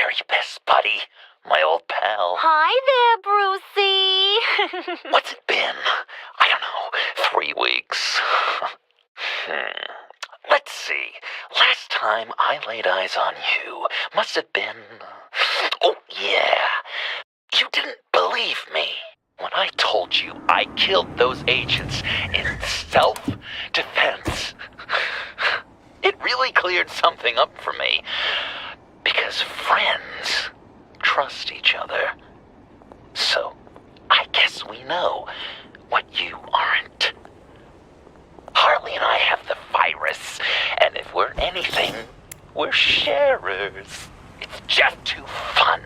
very best buddy, my old pal. Hi there, Brucey. What's it been? I don't know, 3 weeks. Let's see. Last time I laid eyes on you must have been... Oh, yeah. You didn't believe me when I told you I killed those agents in self-defense. It really cleared something up for me. Because friends trust each other. So, I guess we know what you aren't. Harley and I have the virus, and if we're anything, we're sharers. It's just too fun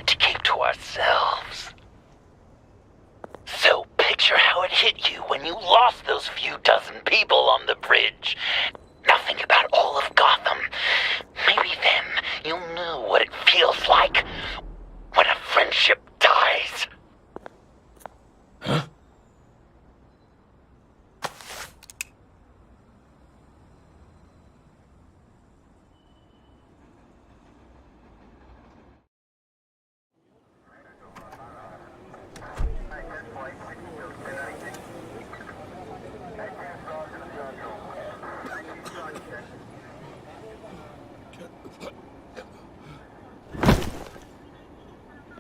to keep to ourselves. So picture how it hit you when you lost those few dozen people on the bridge. Now think about all of Gotham. Maybe then you'll know what it feels like when a friendship dies. Huh?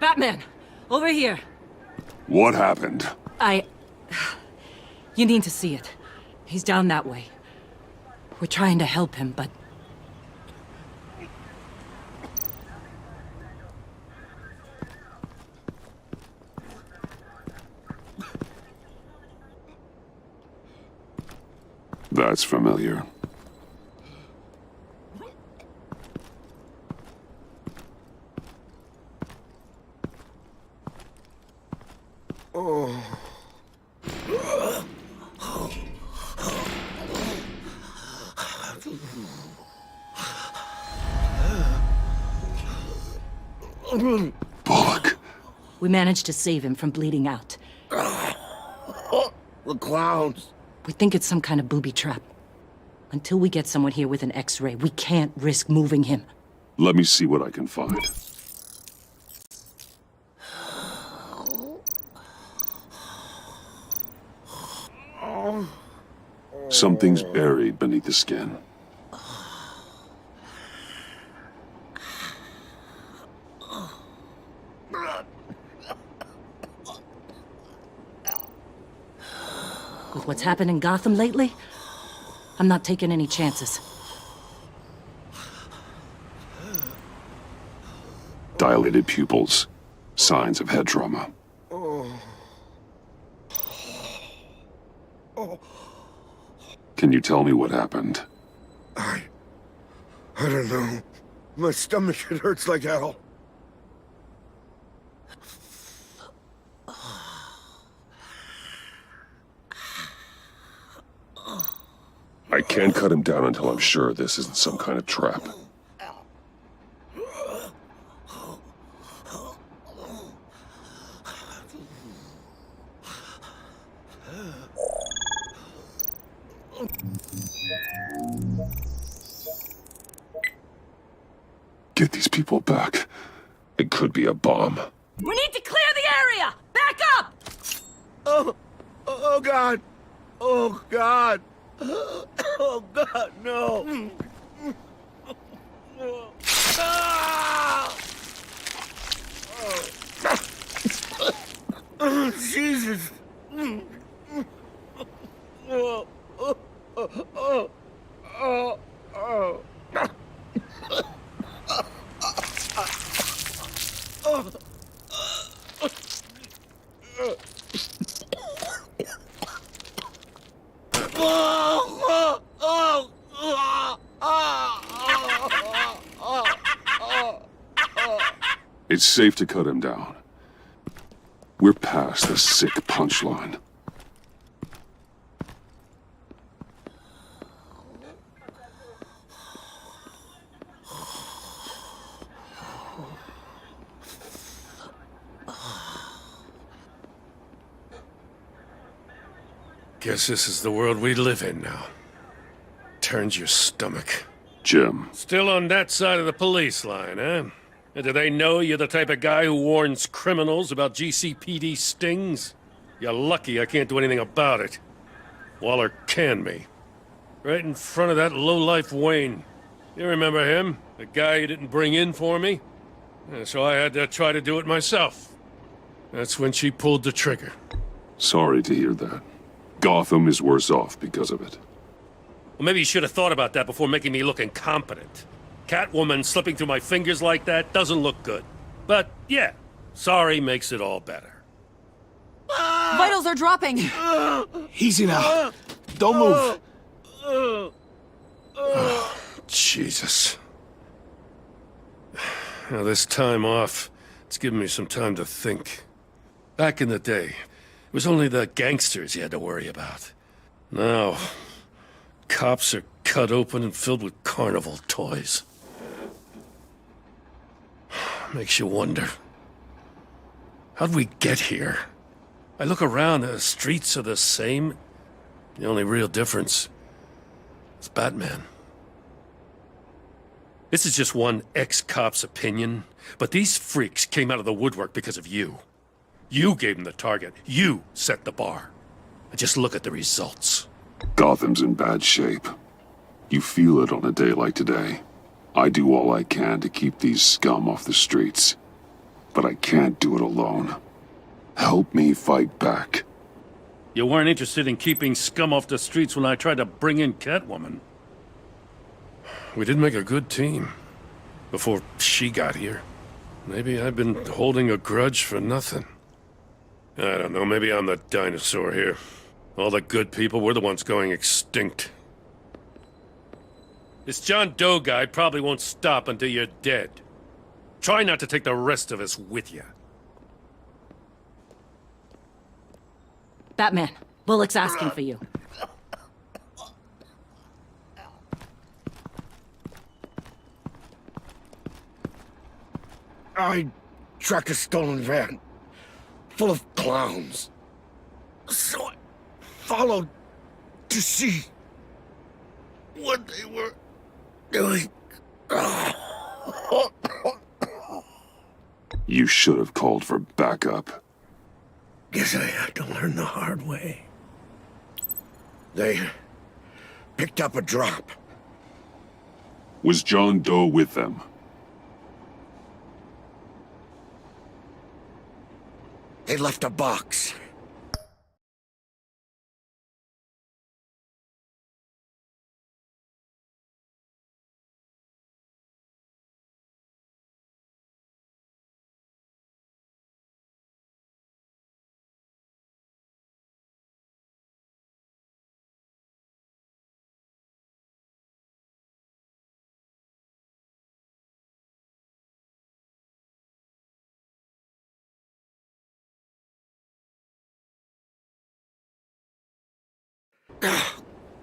Batman! Over here! What happened? You need to see it. He's down that way. We're trying to help him, but... That's familiar. Bullock. We managed to save him from bleeding out. The clowns. We think it's some kind of booby trap. Until we get someone here with an X-ray, we can't risk moving him. Let me see what I can find. Something's buried beneath the skin. With what's happened in Gotham lately, I'm not taking any chances. Dilated pupils. Signs of head trauma. Can you tell me what happened? I don't know. My stomach, it hurts like hell. I can't cut him down until I'm sure this isn't some kind of trap. Get these people back. It could be a bomb. We need to clear the area! Back up! Oh God. Oh God. Oh God, no. Oh, Jesus. It's safe to cut him down. We're past the sick punchline. Guess this is the world we live in now. Turns your stomach. Jim. Still on that side of the police line, eh? And do they know you're the type of guy who warns criminals about GCPD stings? You're lucky I can't do anything about it. Waller canned me. Right in front of that lowlife Wayne. You remember him? The guy you didn't bring in for me? So I had to try to do it myself. That's when she pulled the trigger. Sorry to hear that. Gotham is worse off because of it. Well, maybe you should have thought about that before making me look incompetent. Catwoman slipping through my fingers like that doesn't look good. But, yeah, sorry makes it all better. Vitals are dropping! Easy now. Don't move. Oh, Jesus. Now, this time off, it's given me some time to think. Back in the day, it was only the gangsters you had to worry about. Now, cops are cut open and filled with carnival toys. Makes you wonder. How'd we get here? I look around, the streets are the same. The only real difference is Batman. This is just one ex-cop's opinion, but these freaks came out of the woodwork because of you. You gave them the target. You set the bar. And just look at the results. Gotham's in bad shape. You feel it on a day like today. I do all I can to keep these scum off the streets. But I can't do it alone. Help me fight back. You weren't interested in keeping scum off the streets when I tried to bring in Catwoman. We did make a good team. Before she got here. Maybe I've been holding a grudge for nothing. I don't know, maybe I'm the dinosaur here. All the good people, we're the ones going extinct. This John Doe guy probably won't stop until you're dead. Try not to take the rest of us with you. Batman, Bullock's asking for you. I tracked a stolen van full of clowns. So I followed to see what they were doing. You should have called for backup. Guess I had to learn the hard way. They picked up a drop. Was John Doe with them? They left a box.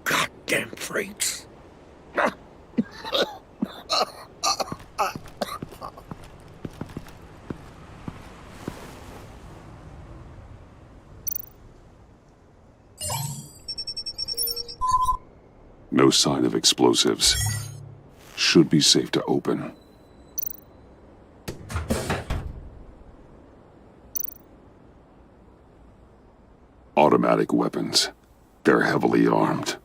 Goddamn freaks. No sign of explosives. Should be safe to open. Automatic weapons. They're heavily armed.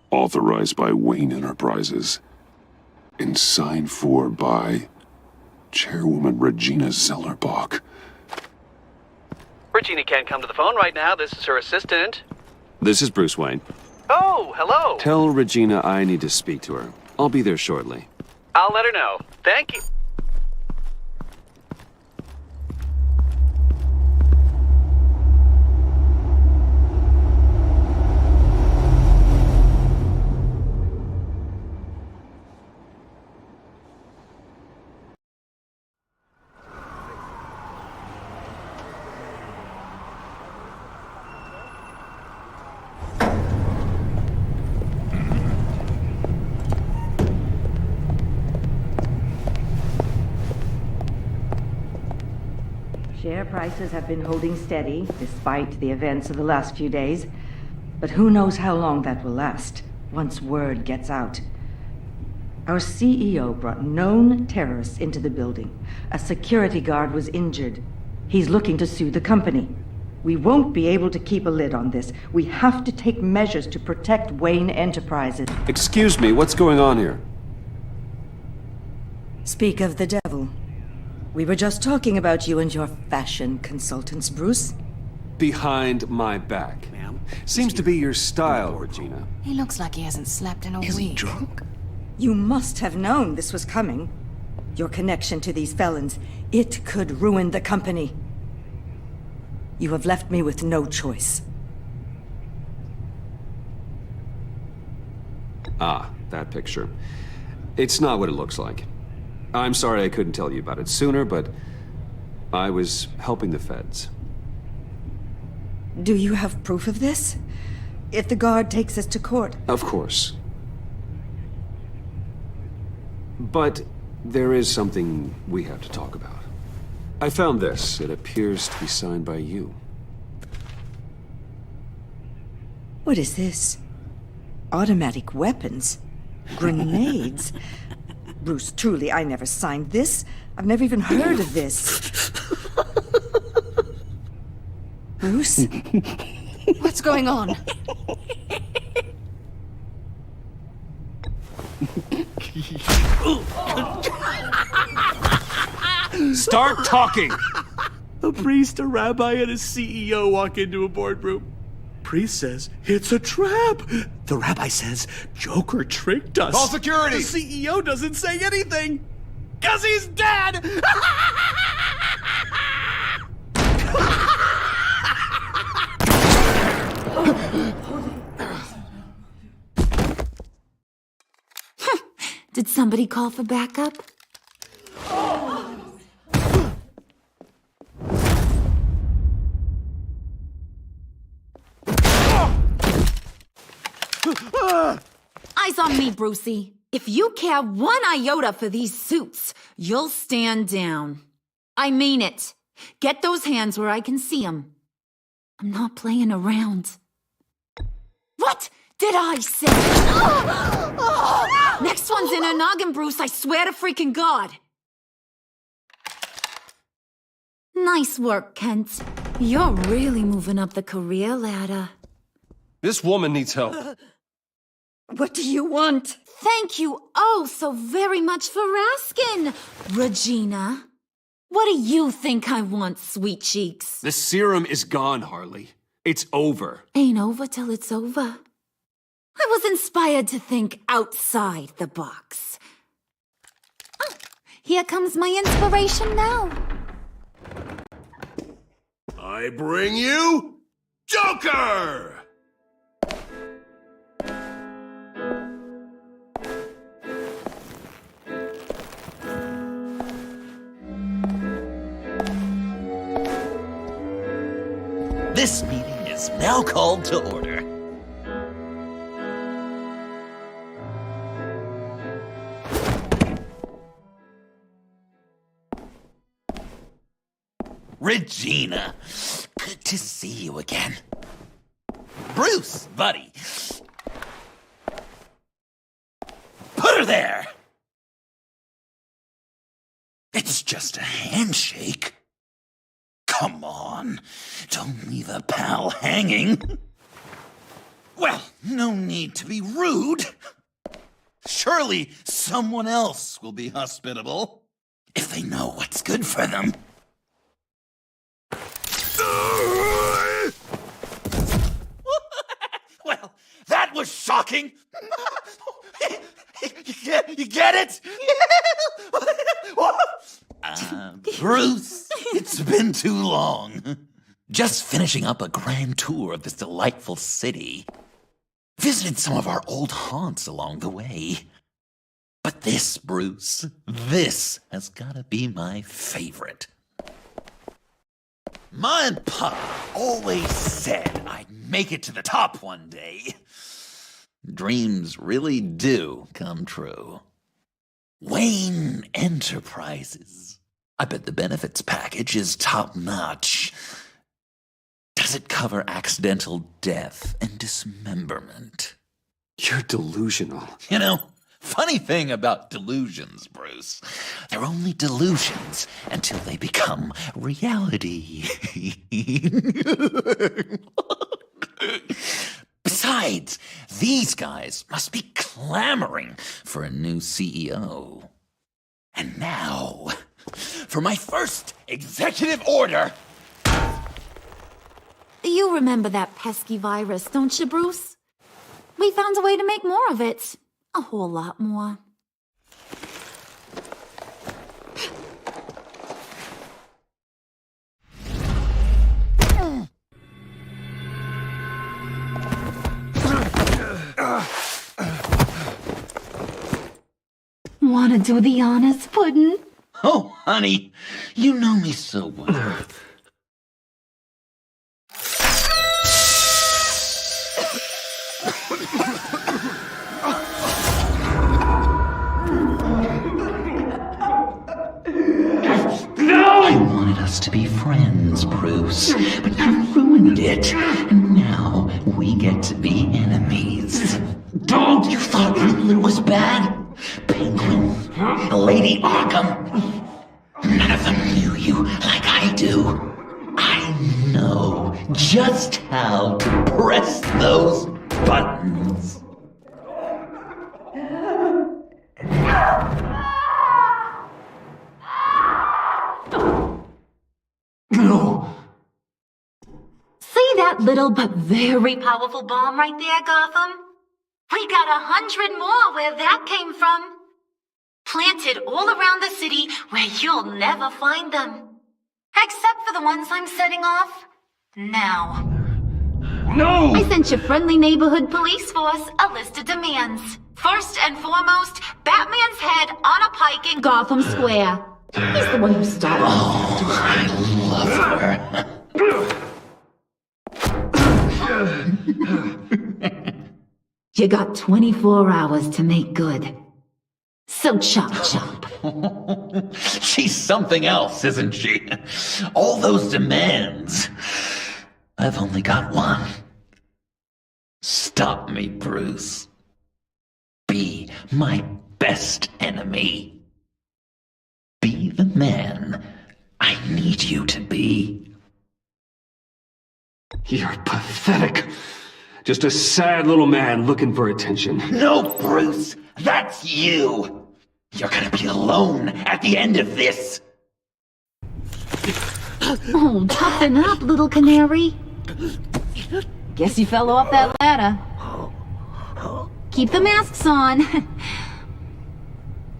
Authorized by Wayne Enterprises. And signed for by Chairwoman Regina Zellerbach. Regina can't come to the phone right now. This is her assistant. This is Bruce Wayne. Oh, hello. Tell Regina I need to speak to her. I'll be there shortly. I'll let her know. Thank you. Share prices have been holding steady despite the events of the last few days, but who knows how long that will last. once word gets out. Our CEO brought known terrorists into the building. A security guard was injured. He's looking to sue the company. We won't be able to keep a lid on this. We have to take measures to protect Wayne Enterprises. Excuse me, what's going on here? Speak of the devil. We were just talking about you and your fashion consultants, Bruce. Behind my back. Ma'am? Seems to be your style, Regina. He looks like he hasn't slept in a week. Is he drunk? You must have known this was coming. Your connection to these felons, it could ruin the company. You have left me with no choice. Ah, that picture. It's not what it looks like. I'm sorry I couldn't tell you about it sooner, but I was helping the feds. Do you have proof of this? If the guard takes us to court? Of course. But there is something we have to talk about. I found this. It appears to be signed by you. What is this? Automatic weapons? Grenades? Bruce, truly, I never signed this. I've never even heard of this. Bruce? What's going on? Start talking! A priest, a rabbi, and a CEO walk into a boardroom. Priest says, it's a trap. The rabbi says, Joker tricked us. Call security! The CEO doesn't say anything, 'cause he's dead! Did somebody call for backup? Eyes on me, Brucey. If you care one iota for these suits, you'll stand down. I mean it. Get those hands where I can see them. I'm not playing around. What did I say? Next one's in her noggin, Bruce. I swear to freaking God. Nice work, Kent. You're really moving up the career ladder. This woman needs help. What do you want? Thank you oh so very much for asking, Regina. What do you think I want, sweet cheeks? The serum is gone, Harley. It's over. Ain't over till it's over. I was inspired to think outside the box. Oh, here comes my inspiration now. I bring you Joker! This meeting is now called to order. Regina, good to see you again. Bruce, buddy. Put her there! It's just a handshake. Come on, don't leave a pal hanging. Well, no need to be rude. Surely someone else will be hospitable if they know what's good for them. Well, that was shocking. You get it? Bruce, it's been too long. Just finishing up a grand tour of this delightful city. Visited some of our old haunts along the way. But this, Bruce, this has gotta be my favorite. Ma and Pa always said I'd make it to the top one day. Dreams really do come true. Wayne Enterprises. I bet the benefits package is top-notch. Does it cover accidental death and dismemberment? You're delusional. You know, funny thing about delusions, Bruce. They're only delusions until they become reality. Besides, these guys must be clamoring for a new CEO. And now, for my first executive order. You remember that pesky virus, don't you, Bruce? We found a way to make more of it. A whole lot more. Wanna do the honors, Puddin'? Oh, honey, you know me so well. I wanted us to be friends, Bruce, but you ruined it. And now we get to be enemies. Dog, you thought Riddler was bad? Penguin, Lady Arkham. None of them knew you like I do. I know just how to press those buttons. No! See that little but very powerful bomb right there, Gotham? We got 100 more where that came from. Planted all around the city where you'll never find them. Except for the ones I'm setting off now. No! I sent your friendly neighborhood police force a list of demands. First and foremost, Batman's head on a pike in Gotham Square. He's the one who started. Oh, I love her. You got 24 hours to make good. So chop chop. She's something else, isn't she? All those demands. I've only got one. Stop me, Bruce. Be my best enemy. Be the man I need you to be. You're pathetic. Just a sad little man looking for attention. No, Bruce, that's you. You're gonna be alone at the end of this. Oh, toughen up, little canary. Guess you fell off that ladder. Keep the masks on.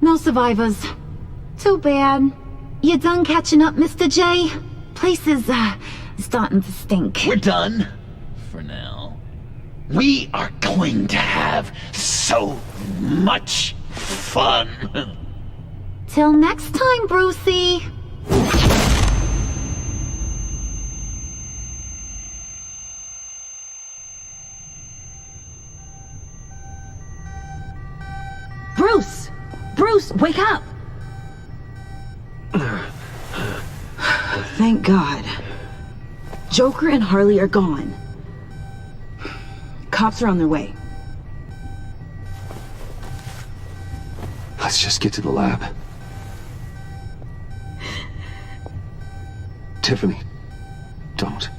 No survivors. Too bad. You done catching up, Mr. J? Place is, starting to stink. We're done. For now. We are going to have so much fun. Till next time, Brucey. Bruce! Bruce, wake up! Thank God. Joker and Harley are gone. Cops are on their way. Let's just get to the lab. Tiffany, don't.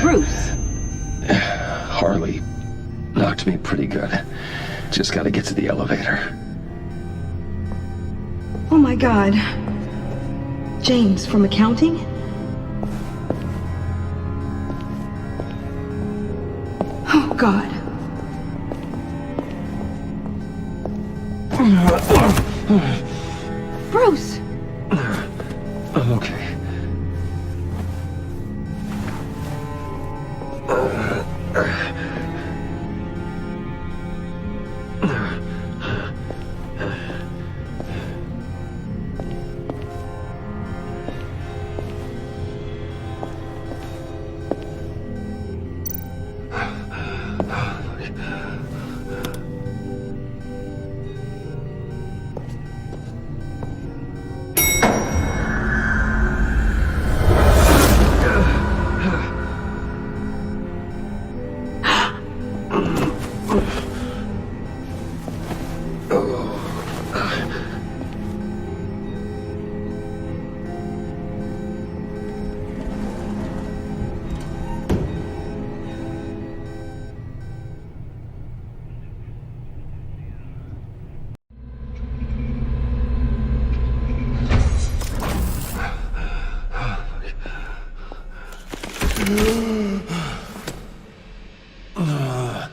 Bruce. Harley knocked me pretty good. Just gotta get to the elevator. Oh my God. James from accounting? Oh God. Bruce! I'm okay.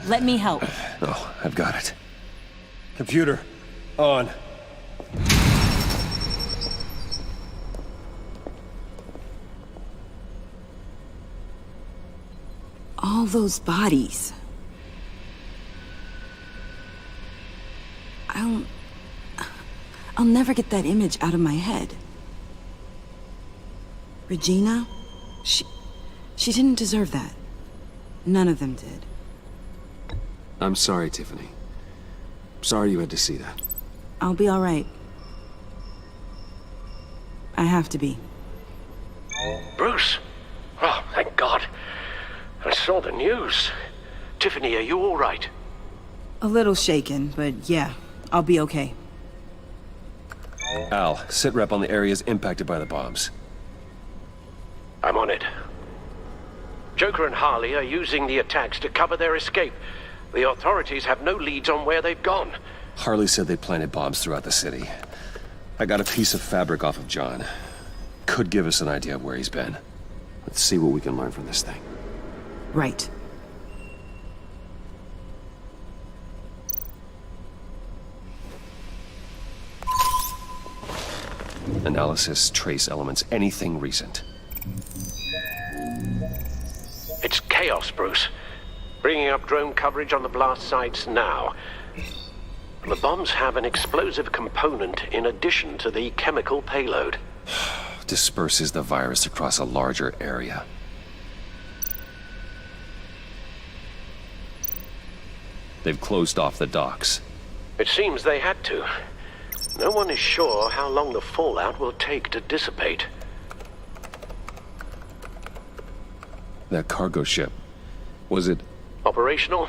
Let me help. Oh, I've got it. Computer, on. All those bodies. I'll never get that image out of my head. Regina? She didn't deserve that. None of them did. I'm sorry, Tiffany. Sorry you had to see that. I'll be all right. I have to be. Bruce! Oh, thank God. I saw the news. Tiffany, are you all right? A little shaken, but yeah, I'll be okay. Al, sit rep on the areas impacted by the bombs. I'm on it. Joker and Harley are using the attacks to cover their escape. The authorities have no leads on where they've gone. Harley said they planted bombs throughout the city. I got a piece of fabric off of John. Could give us an idea of where he's been. Let's see what we can learn from this thing. Right. Analysis, trace elements, anything recent. It's chaos, Bruce. Bringing up drone coverage on the blast sites now. The bombs have an explosive component in addition to the chemical payload. Disperses the virus across a larger area. They've closed off the docks. It seems they had to. No one is sure how long the fallout will take to dissipate. That cargo ship, was it? Operational?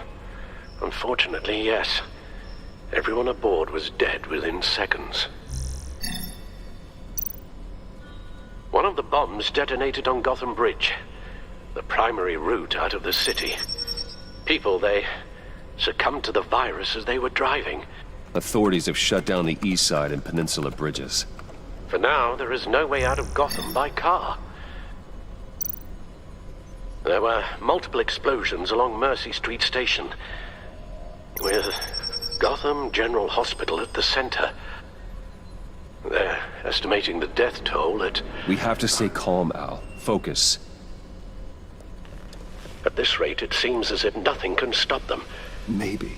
Unfortunately, yes. Everyone aboard was dead within seconds. One of the bombs detonated on Gotham Bridge, the primary route out of the city. People, they succumbed to the virus as they were driving. Authorities have shut down the east side and peninsula bridges. For now, there is no way out of Gotham by car. There were multiple explosions along Mercy Street Station, with Gotham General Hospital at the center. They're estimating the death toll at... We have to stay calm, Al. Focus. At this rate, it seems as if nothing can stop them. Maybe.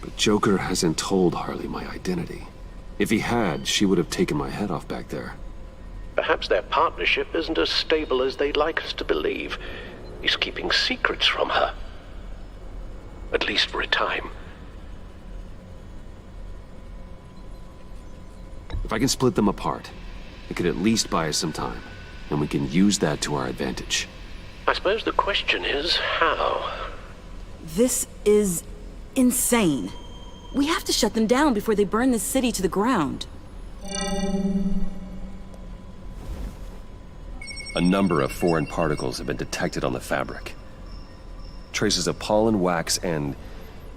But Joker hasn't told Harley my identity. If he had, she would have taken my head off back there. Perhaps their partnership isn't as stable as they'd like us to believe. He's keeping secrets from her. At least for a time. If I can split them apart, it could at least buy us some time. And we can use that to our advantage. I suppose the question is, how? This is insane. We have to shut them down before they burn this city to the ground. A number of foreign particles have been detected on the fabric. Traces of pollen, wax, and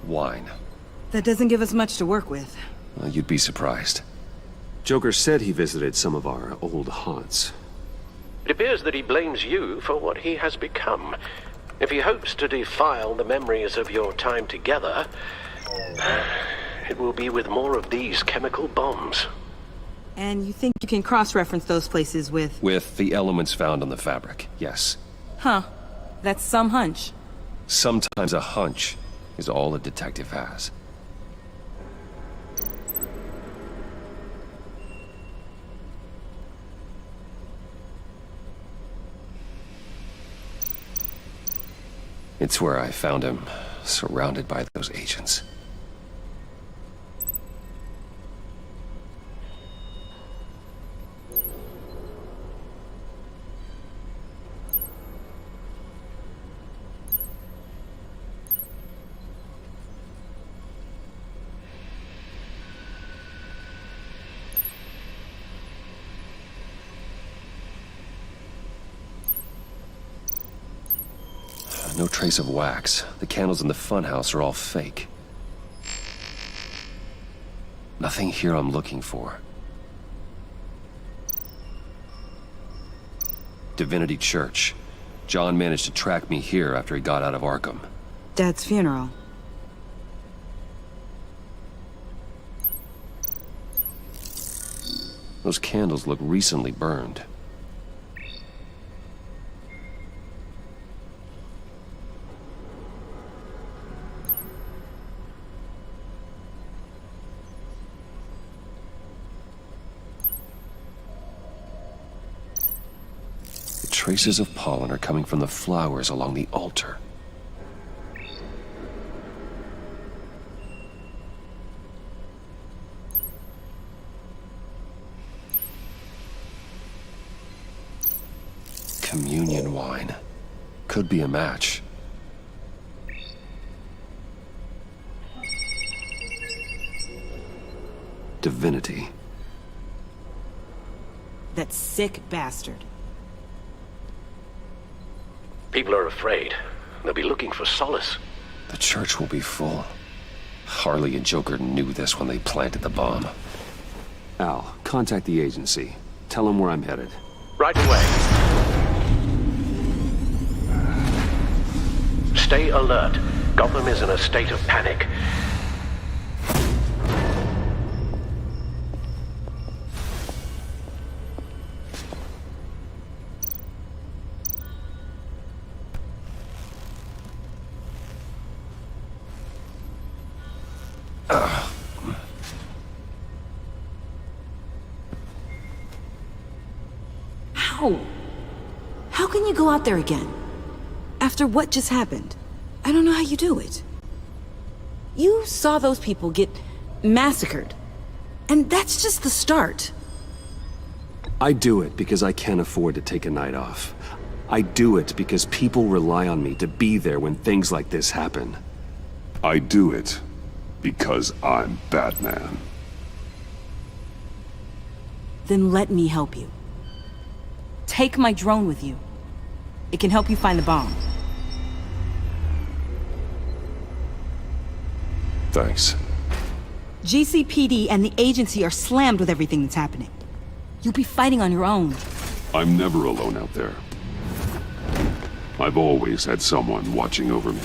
wine. That doesn't give us much to work with. Well, you'd be surprised. Joker said he visited some of our old haunts. It appears that he blames you for what he has become. If he hopes to defile the memories of your time together, it will be with more of these chemical bombs. And you think you can cross-reference those places with... With the elements found on the fabric, yes. Huh. That's some hunch. Sometimes a hunch is all a detective has. It's where I found him, surrounded by those agents. No trace of wax. The candles in the funhouse are all fake. Nothing here I'm looking for. Divinity Church. John managed to track me here after he got out of Arkham. Dad's funeral. Those candles look recently burned. Traces of pollen are coming from the flowers along the altar. Communion wine. Could be a match. Divinity. That sick bastard. People are afraid. They'll be looking for solace. The church will be full. Harley and Joker knew this when they planted the bomb. Al, contact the agency. Tell them where I'm headed. Right away. Stay alert. Gotham is in a state of panic. How can you go out there again? After what just happened? I don't know how you do it. You saw those people get massacred. And that's just the start. I do it because I can't afford to take a night off. I do it because people rely on me to be there when things like this happen. I do it because I'm Batman. Then let me help you. Take my drone with you. It can help you find the bomb. Thanks. GCPD and the agency are slammed with everything that's happening. You'll be fighting on your own. I'm never alone out there. I've always had someone watching over me.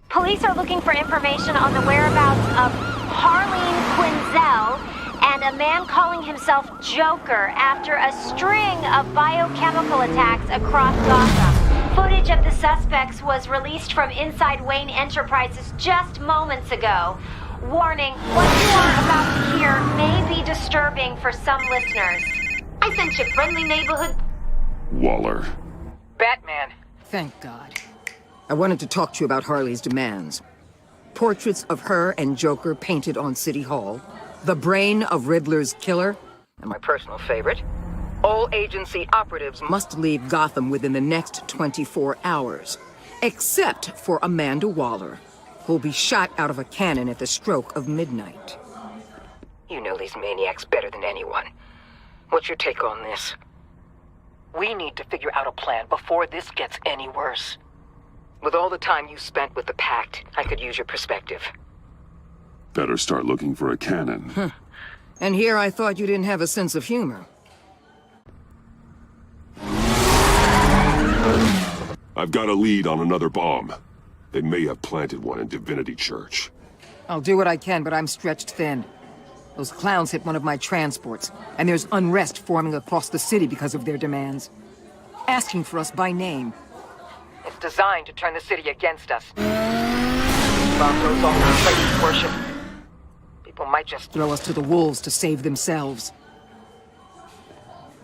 Police are looking for information on the whereabouts of Harleen Quinzel and a man calling himself Joker after a string of biochemical attacks across Gotham. Footage of the suspects was released from inside Wayne Enterprises just moments ago. Warning, what you are about to hear may be disturbing for some listeners. I sent you friendly neighborhood... Waller. Batman. Thank God. I wanted to talk to you about Harley's demands. Portraits of her and Joker painted on City Hall. The brain of Riddler's killer. And my personal favorite. All agency operatives must leave Gotham within the next 24 hours. Except for Amanda Waller, who'll be shot out of a cannon at the stroke of midnight. You know these maniacs better than anyone. What's your take on this? We need to figure out a plan before this gets any worse. With all the time you spent with the Pact, I could use your perspective. Better start looking for a cannon. And here I thought you didn't have a sense of humor. I've got a lead on another bomb. They may have planted one in Divinity Church. I'll do what I can, but I'm stretched thin. Those clowns hit one of my transports, and there's unrest forming across the city because of their demands. Asking for us by name. It's designed to turn the city against us. Bomb goes off in places worship. People might just throw us to the wolves to save themselves.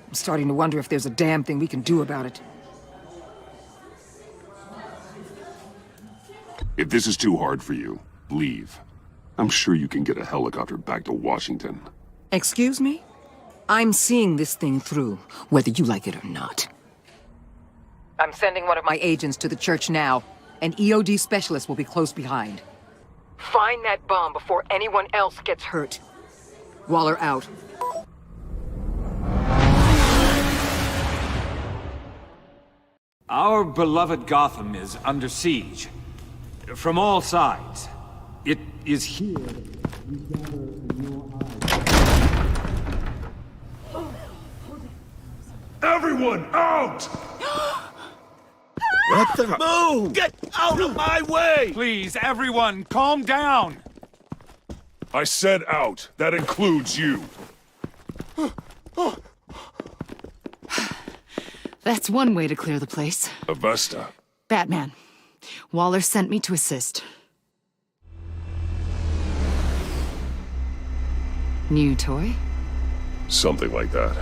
I'm starting to wonder if there's a damn thing we can do about it. If this is too hard for you, leave. I'm sure you can get a helicopter back to Washington. Excuse me? I'm seeing this thing through, whether you like it or not. I'm sending one of my agents to the church now. An EOD specialist will be close behind. Find that bomb before anyone else gets hurt. Waller out. Our beloved Gotham is under siege. From all sides. It is here that we gather in your eyes. Everyone, out! What the? Move! Get out of my way! Please, everyone, calm down! I said out. That includes you. That's one way to clear the place. Avesta. Batman. Waller sent me to assist. New toy? Something like that.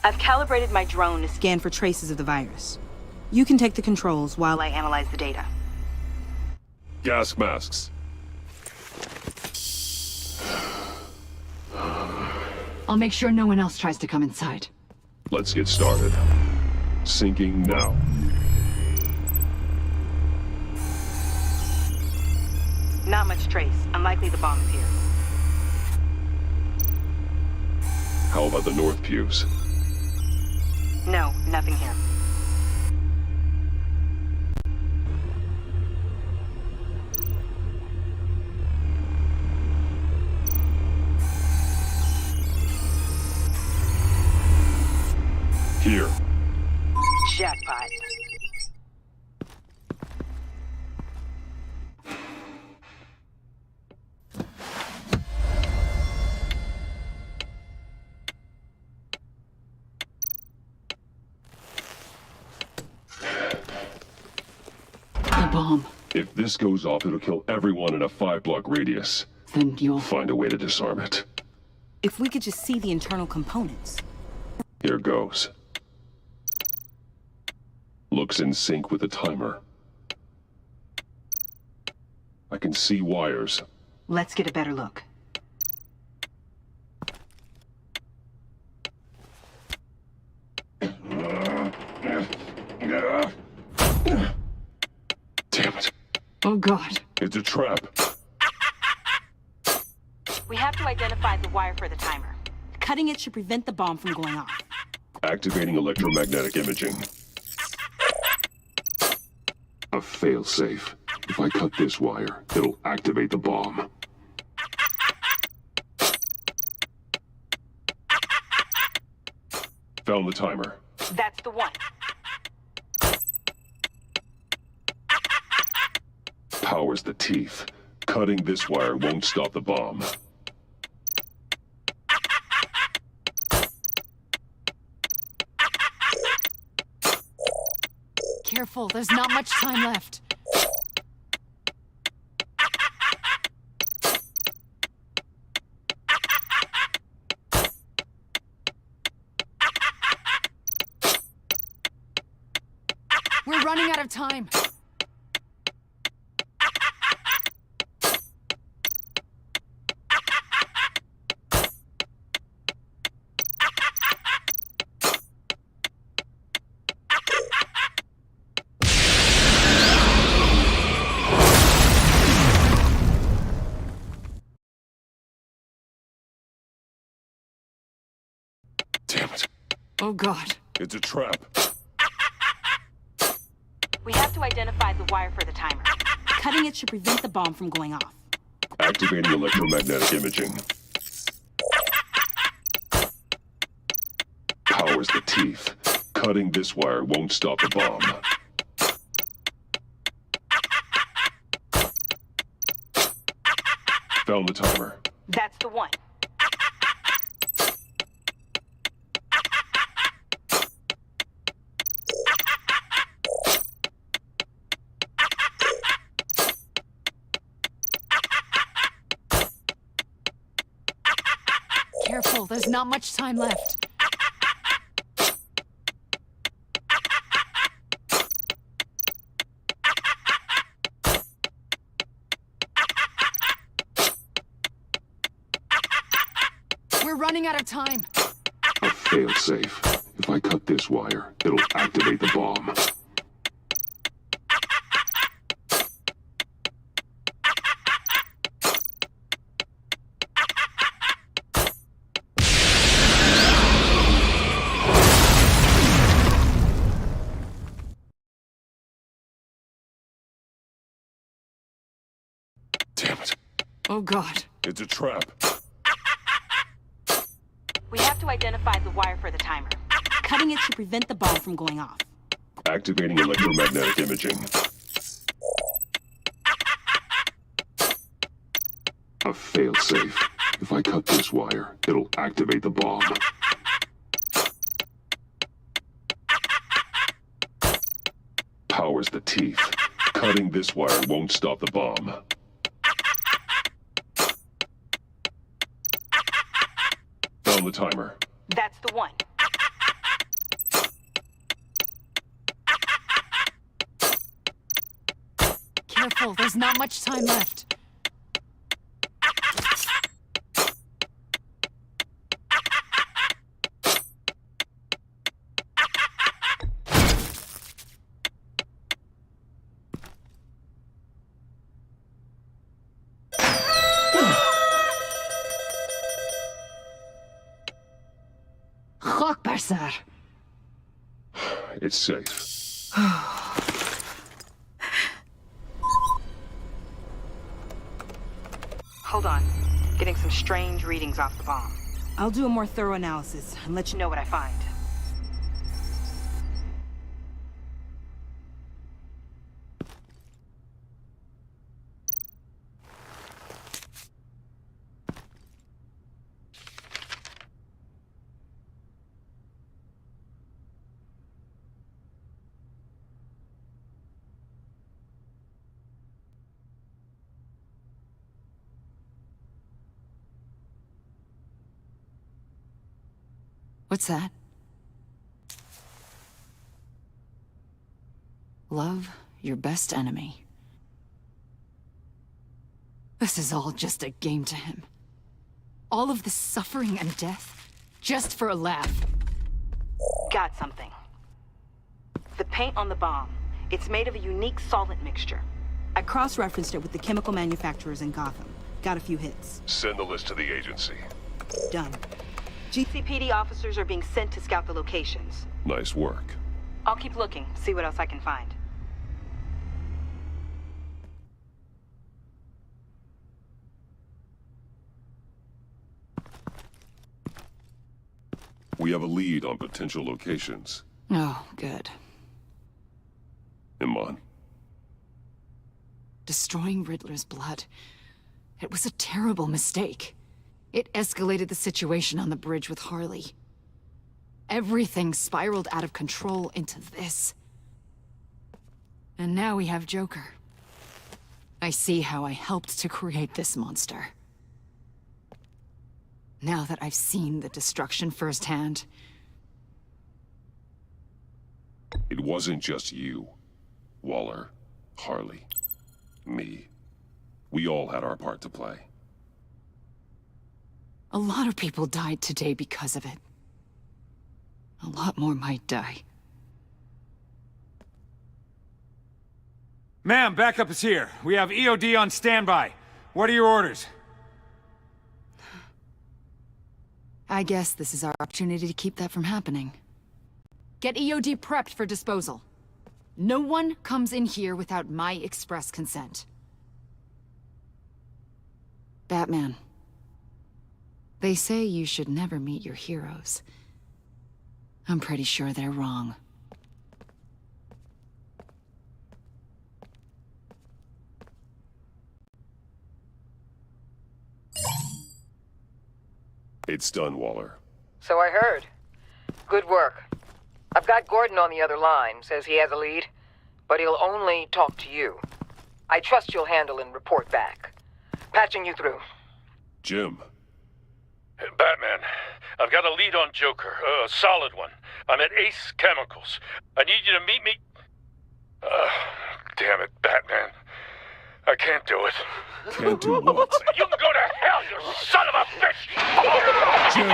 I've calibrated my drone to scan for traces of the virus. You can take the controls while I analyze the data. Gas masks. I'll make sure no one else tries to come inside. Let's get started. Syncing now. Not much trace. Unlikely the bomb is here. How about the north pews? No, nothing here. Here. Jackpot. The bomb. If this goes off, it'll kill everyone in a 5-block radius. Then you'll find a way to disarm it. If we could just see the internal components. Here goes. Looks in sync with the timer. I can see wires. Let's get a better look. Damn it. Oh, God. It's a trap. We have to identify the wire for the timer. Cutting it should prevent the bomb from going off. Activating electromagnetic imaging. A failsafe. If I cut this wire, it'll activate the bomb. Found the timer. That's the one. Power's the teeth. Cutting this wire won't stop the bomb. Careful, there's not much time left. We're running out of time. Damn it. Oh, God. It's a trap. We have to identify the wire for the timer. Cutting it should prevent the bomb from going off. Activating electromagnetic imaging. Power's the teeth. Cutting this wire won't stop the bomb. Found the timer. That's the one. Careful, there's not much time left. We're running out of time. A failsafe. If I cut this wire, it'll activate the bomb. Damn it. Oh God. It's a trap. We have to identify the wire for the timer. Cutting it should prevent the bomb from going off. Activating electromagnetic imaging. A failsafe. If I cut this wire, it'll activate the bomb. Powers the teeth. Cutting this wire won't stop the bomb. Found the timer. That's the one. Careful, there's not much time left. Sir. It's safe. Hold on. Getting some strange readings off the bomb. I'll do a more thorough analysis and let you know what I find. What's that? Love your best enemy. This is all just a game to him. All of this suffering and death, just for a laugh. Got something. The paint on the bomb. It's made of a unique solvent mixture. I cross-referenced it with the chemical manufacturers in Gotham. Got a few hits. Send the list to the agency. Done. GCPD officers are being sent to scout the locations. Nice work. I'll keep looking, see what else I can find. We have a lead on potential locations. Oh, good. Iman. Destroying Riddler's blood. It was a terrible mistake. It escalated the situation on the bridge with Harley. Everything spiraled out of control into this. And now we have Joker. I see how I helped to create this monster. Now that I've seen the destruction firsthand... It wasn't just you, Waller, Harley, me. We all had our part to play. A lot of people died today because of it. A lot more might die. Ma'am, backup is here. We have EOD on standby. What are your orders? I guess this is our opportunity to keep that from happening. Get EOD prepped for disposal. No one comes in here without my express consent. Batman. They say you should never meet your heroes. I'm pretty sure they're wrong. It's done, Waller. So I heard. Good work. I've got Gordon on the other line, says he has a lead, but he'll only talk to you. I trust you'll handle and report back. Patching you through. Jim. Batman, I've got a lead on Joker, a solid one. I'm at Ace Chemicals. I need you to meet me... damn it, Batman. I can't do it. Can't do what? You can go to hell, you son of a bitch! Jim!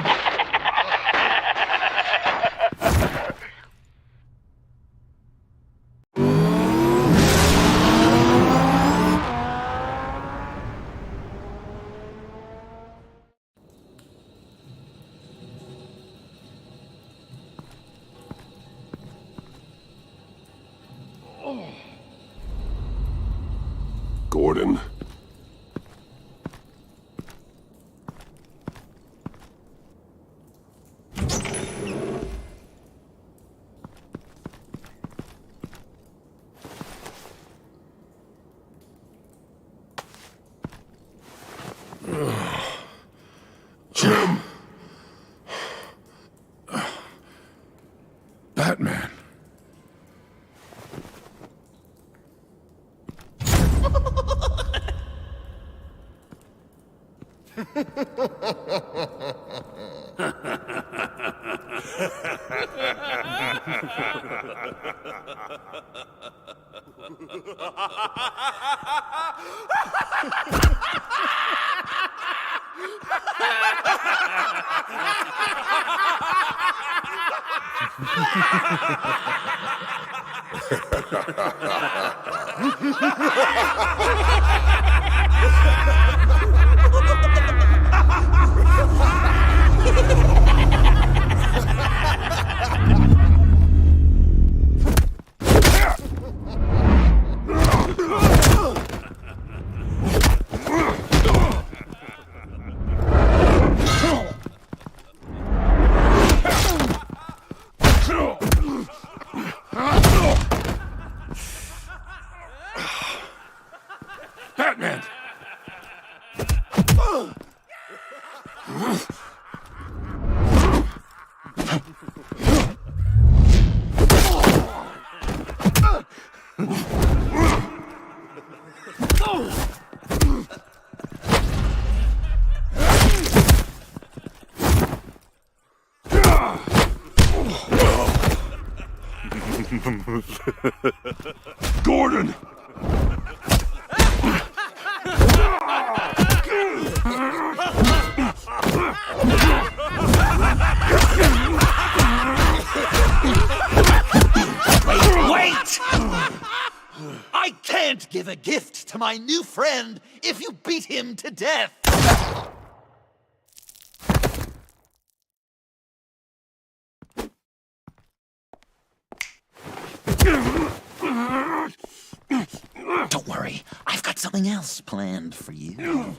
Gordon. Jim! Batman. Batman! Gordon! Wait! I can't give a gift to my new friend if you beat him to death! Don't worry, I've got something else planned for you.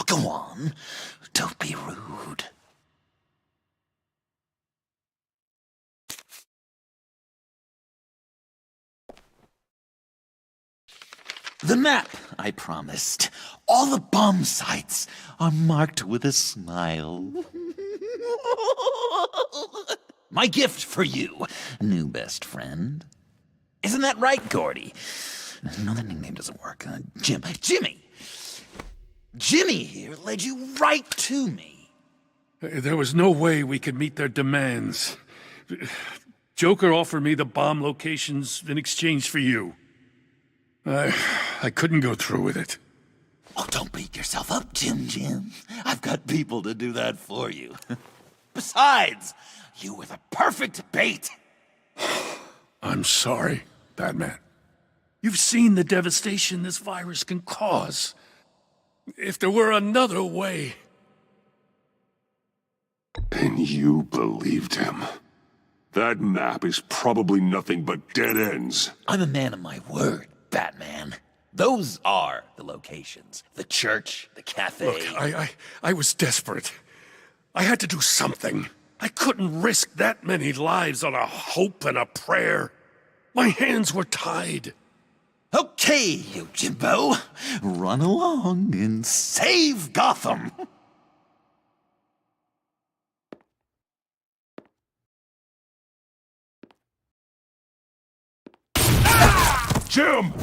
Go on, don't be rude. The map I promised. All the bomb sites are marked with a smile. My gift for you, new best friend. Isn't that right, Gordy? No, that nickname doesn't work. Jimmy! Jimmy here led you right to me. There was no way we could meet their demands. Joker offered me the bomb locations in exchange for you. I couldn't go through with it. Oh, don't beat yourself up, Jim. I've got people to do that for you. Besides, you were the perfect bait. I'm sorry, Batman. You've seen the devastation this virus can cause. If there were another way... And you believed him. That map is probably nothing but dead ends. I'm a man of my word, Batman. Those are the locations. The church, the cafe... Look, I was desperate. I had to do something. I couldn't risk that many lives on a hope and a prayer. My hands were tied. Okay, you Jimbo. Run along and save Gotham. Jim!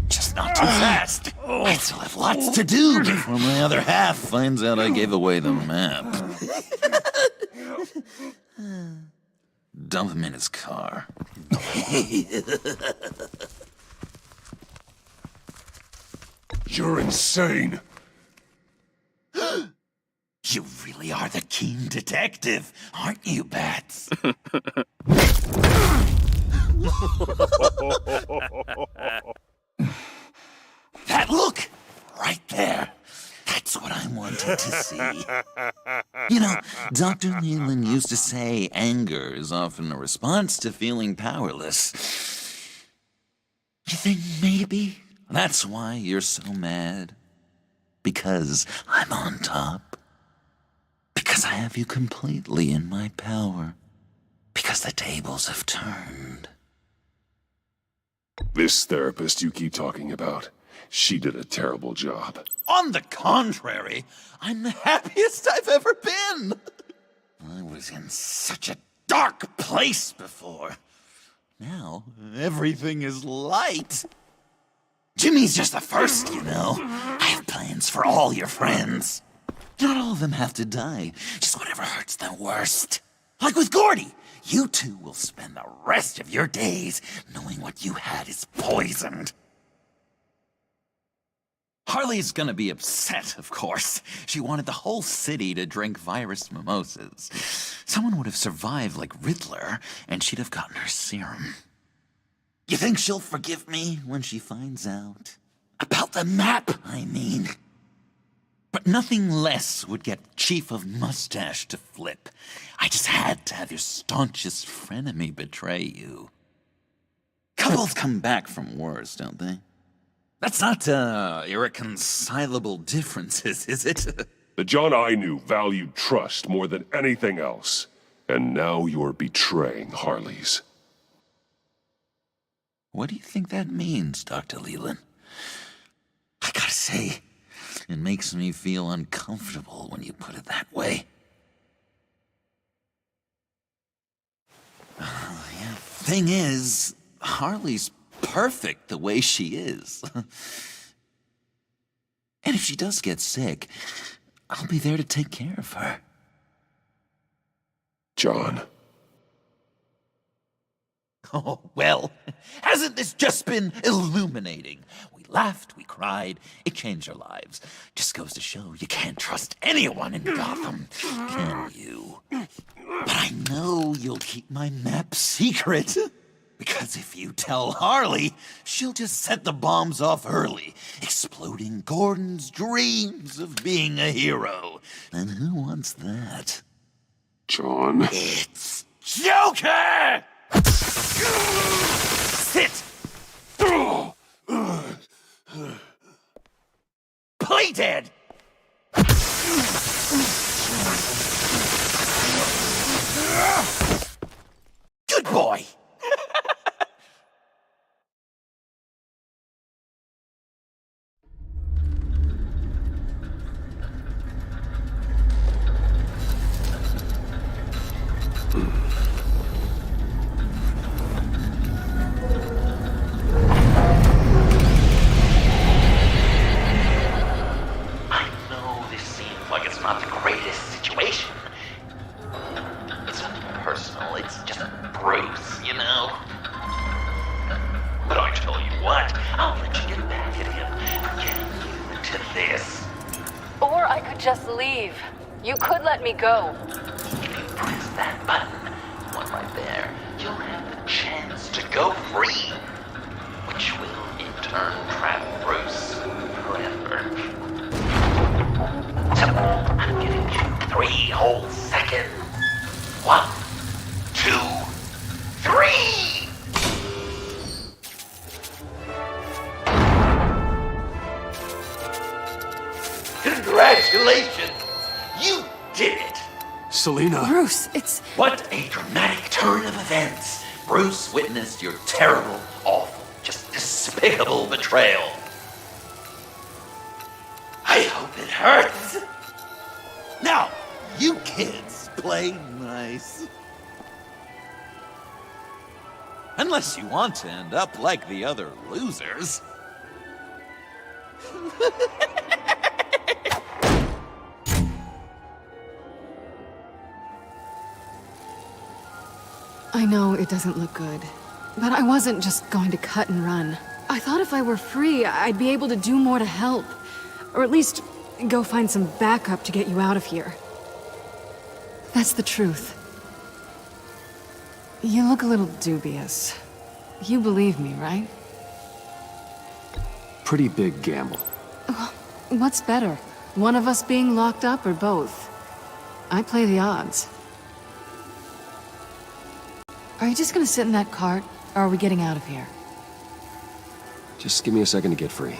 Just not too fast. I still have lots to do before my other half finds out I gave away the map. Dump him in his car. You're insane. You really are the keen detective, aren't you, Bats? That look! Right there. That's what I wanted to see. You know, Dr. Leland used to say anger is often a response to feeling powerless. You think maybe that's why you're so mad? Because I'm on top? Because I have you completely in my power? Because the tables have turned? This therapist you keep talking about, she did a terrible job. On the contrary, I'm the happiest I've ever been. I was in such a dark place before. Now, everything is light. Jimmy's just the first, you know. I have plans for all your friends. Not all of them have to die, just whatever hurts them worst. Like with Gordy, you two will spend the rest of your days knowing what you had is poisoned. Harley's gonna be upset, of course. She wanted the whole city to drink virus mimosas. Someone would have survived like Riddler, and she'd have gotten her serum. You think she'll forgive me when she finds out? About the map, I mean. But nothing less would get Chief of Mustache to flip. I just had to have your staunchest frenemy betray you. Couples come back from wars, don't they? That's not, irreconcilable differences, is it? The John I knew valued trust more than anything else. And now you're betraying Harley's. What do you think that means, Dr. Leland? I gotta say, it makes me feel uncomfortable when you put it that way. Yeah, thing is, Harley's perfect the way she is. And if she does get sick, I'll be there to take care of her. John. Oh, well, hasn't this just been illuminating? We laughed, we cried, it changed our lives. Just goes to show you can't trust anyone in Gotham, can you? But I know you'll keep my map secret. Because if you tell Harley, she'll just set the bombs off early, exploding Gordon's dreams of being a hero. And who wants that? John. It's Joker! Sit! Play dead! Good boy! Just leave. You could let me go. If you press that button, one right there, you'll have the chance to go free, which will in turn trap Bruce forever. So, I'm giving you 3 whole seconds. 1, 2, 3! Congratulations! You did it! Selena. Bruce, it's... What a dramatic turn of events! Bruce witnessed your terrible, awful, just despicable betrayal. I hope it hurts! Now, you kids play nice. Unless you want to end up like the other losers. I know it doesn't look good, but I wasn't just going to cut and run. I thought if I were free, I'd be able to do more to help. Or at least go find some backup to get you out of here. That's the truth. You look a little dubious. You believe me, right? Pretty big gamble. What's better? One of us being locked up or both? I play the odds. Are you just gonna sit in that cart, or are we getting out of here? Just give me a second to get free.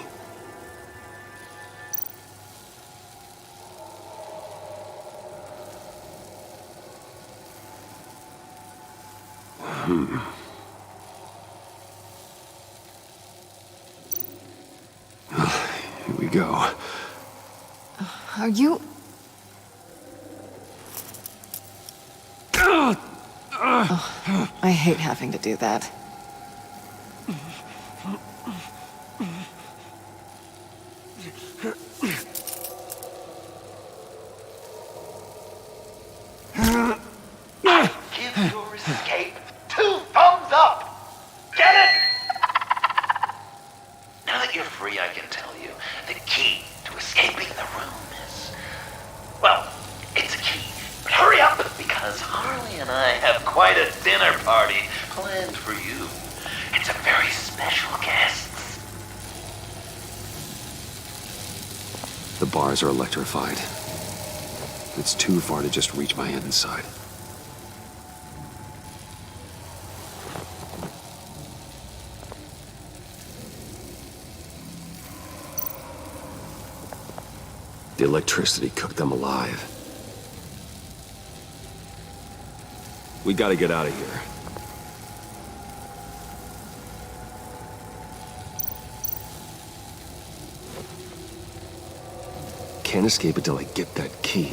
Here we go. Are you... Oh, I hate having to do that. Give your escape 2 thumbs up! Get it? Now that you're free, I can tell you the key to escaping the room is... Well, it's a key. But hurry up, because Harley and I have quite a dinner party planned for you. It's a very special guest. The bars are electrified. It's too far to just reach my hand inside. The electricity cooked them alive. We gotta get out of here. Can't escape until I get that key.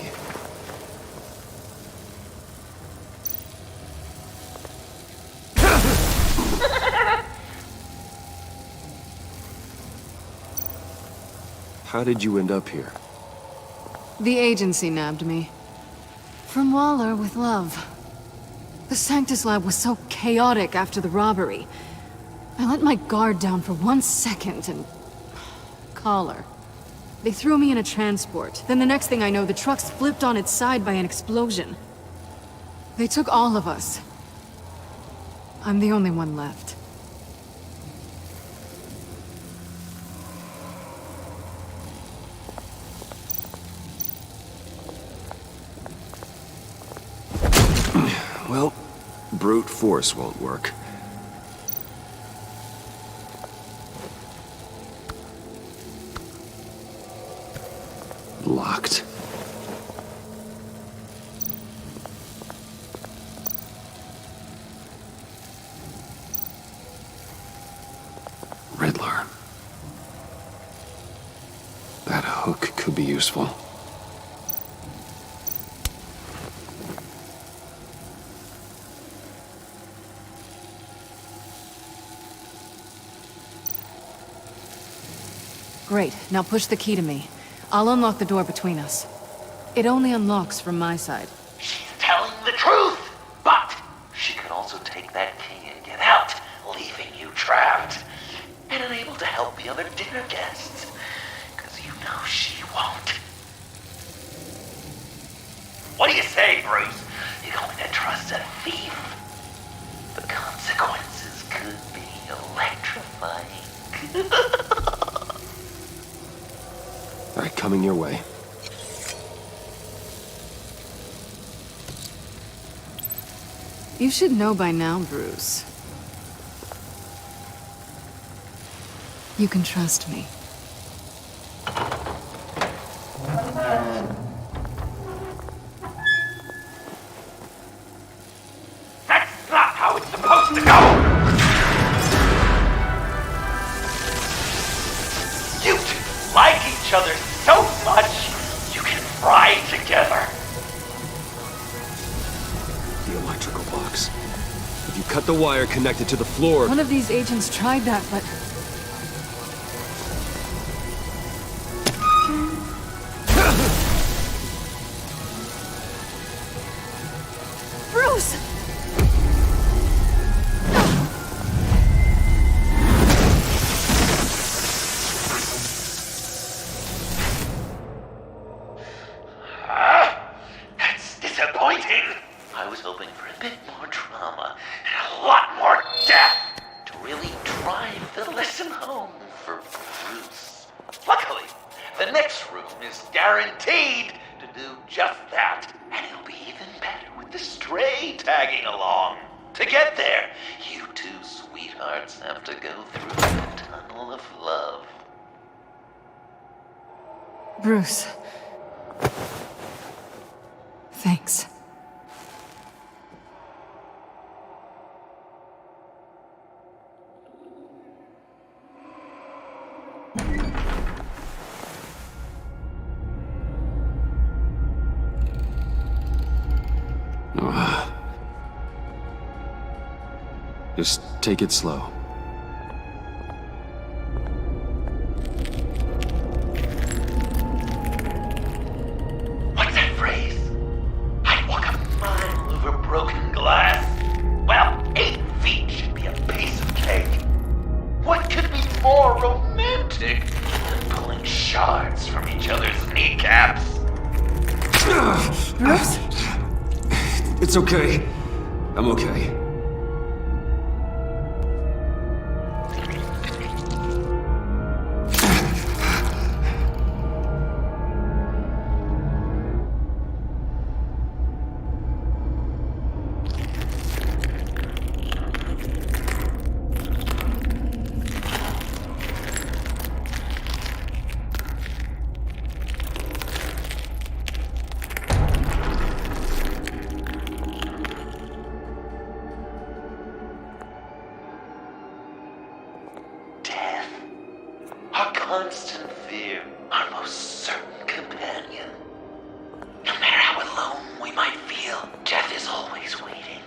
How did you end up here? The agency nabbed me. From Waller with love. The Sanctus lab was so chaotic after the robbery. I let my guard down for 1 second and... Collar. They threw me in a transport. Then the next thing I know, the truck's flipped on its side by an explosion. They took all of us. I'm the only one left. Well, brute force won't work. Locked. Riddler. That hook could be useful. Great, now push the key to me. I'll unlock the door between us. It only unlocks from my side. She's telling the truth, but she could also take that key and get out, leaving you trapped, and unable to help the other dinner guests, because you know she won't. What do you say, Bruce? You going to trust a thief? The consequences could be electrifying. All right, coming your way. You should know by now, Bruce. You can trust me. That's not how it's supposed to go! You two like each other so much, you can fry together. The electrical box. You cut the wire connected to the floor. One of these agents tried that, but... Bruce! That's disappointing. I was hoping for a bit more drama and a lot more death to really drive the lesson home for Bruce. Luckily, the next room is guaranteed to do just that, and it'll be even better with the stray tagging along. To get there, you two sweethearts have to go through the tunnel of love. Bruce. Thanks. Just take it slow. What's that phrase? I'd walk a mile over broken glass. Well, 8 feet should be a piece of cake. What could be more romantic than pulling shards from each other's kneecaps? Bruce? It's okay. I'm okay. Our constant fear, our most certain companion. No matter how alone we might feel, death is always waiting.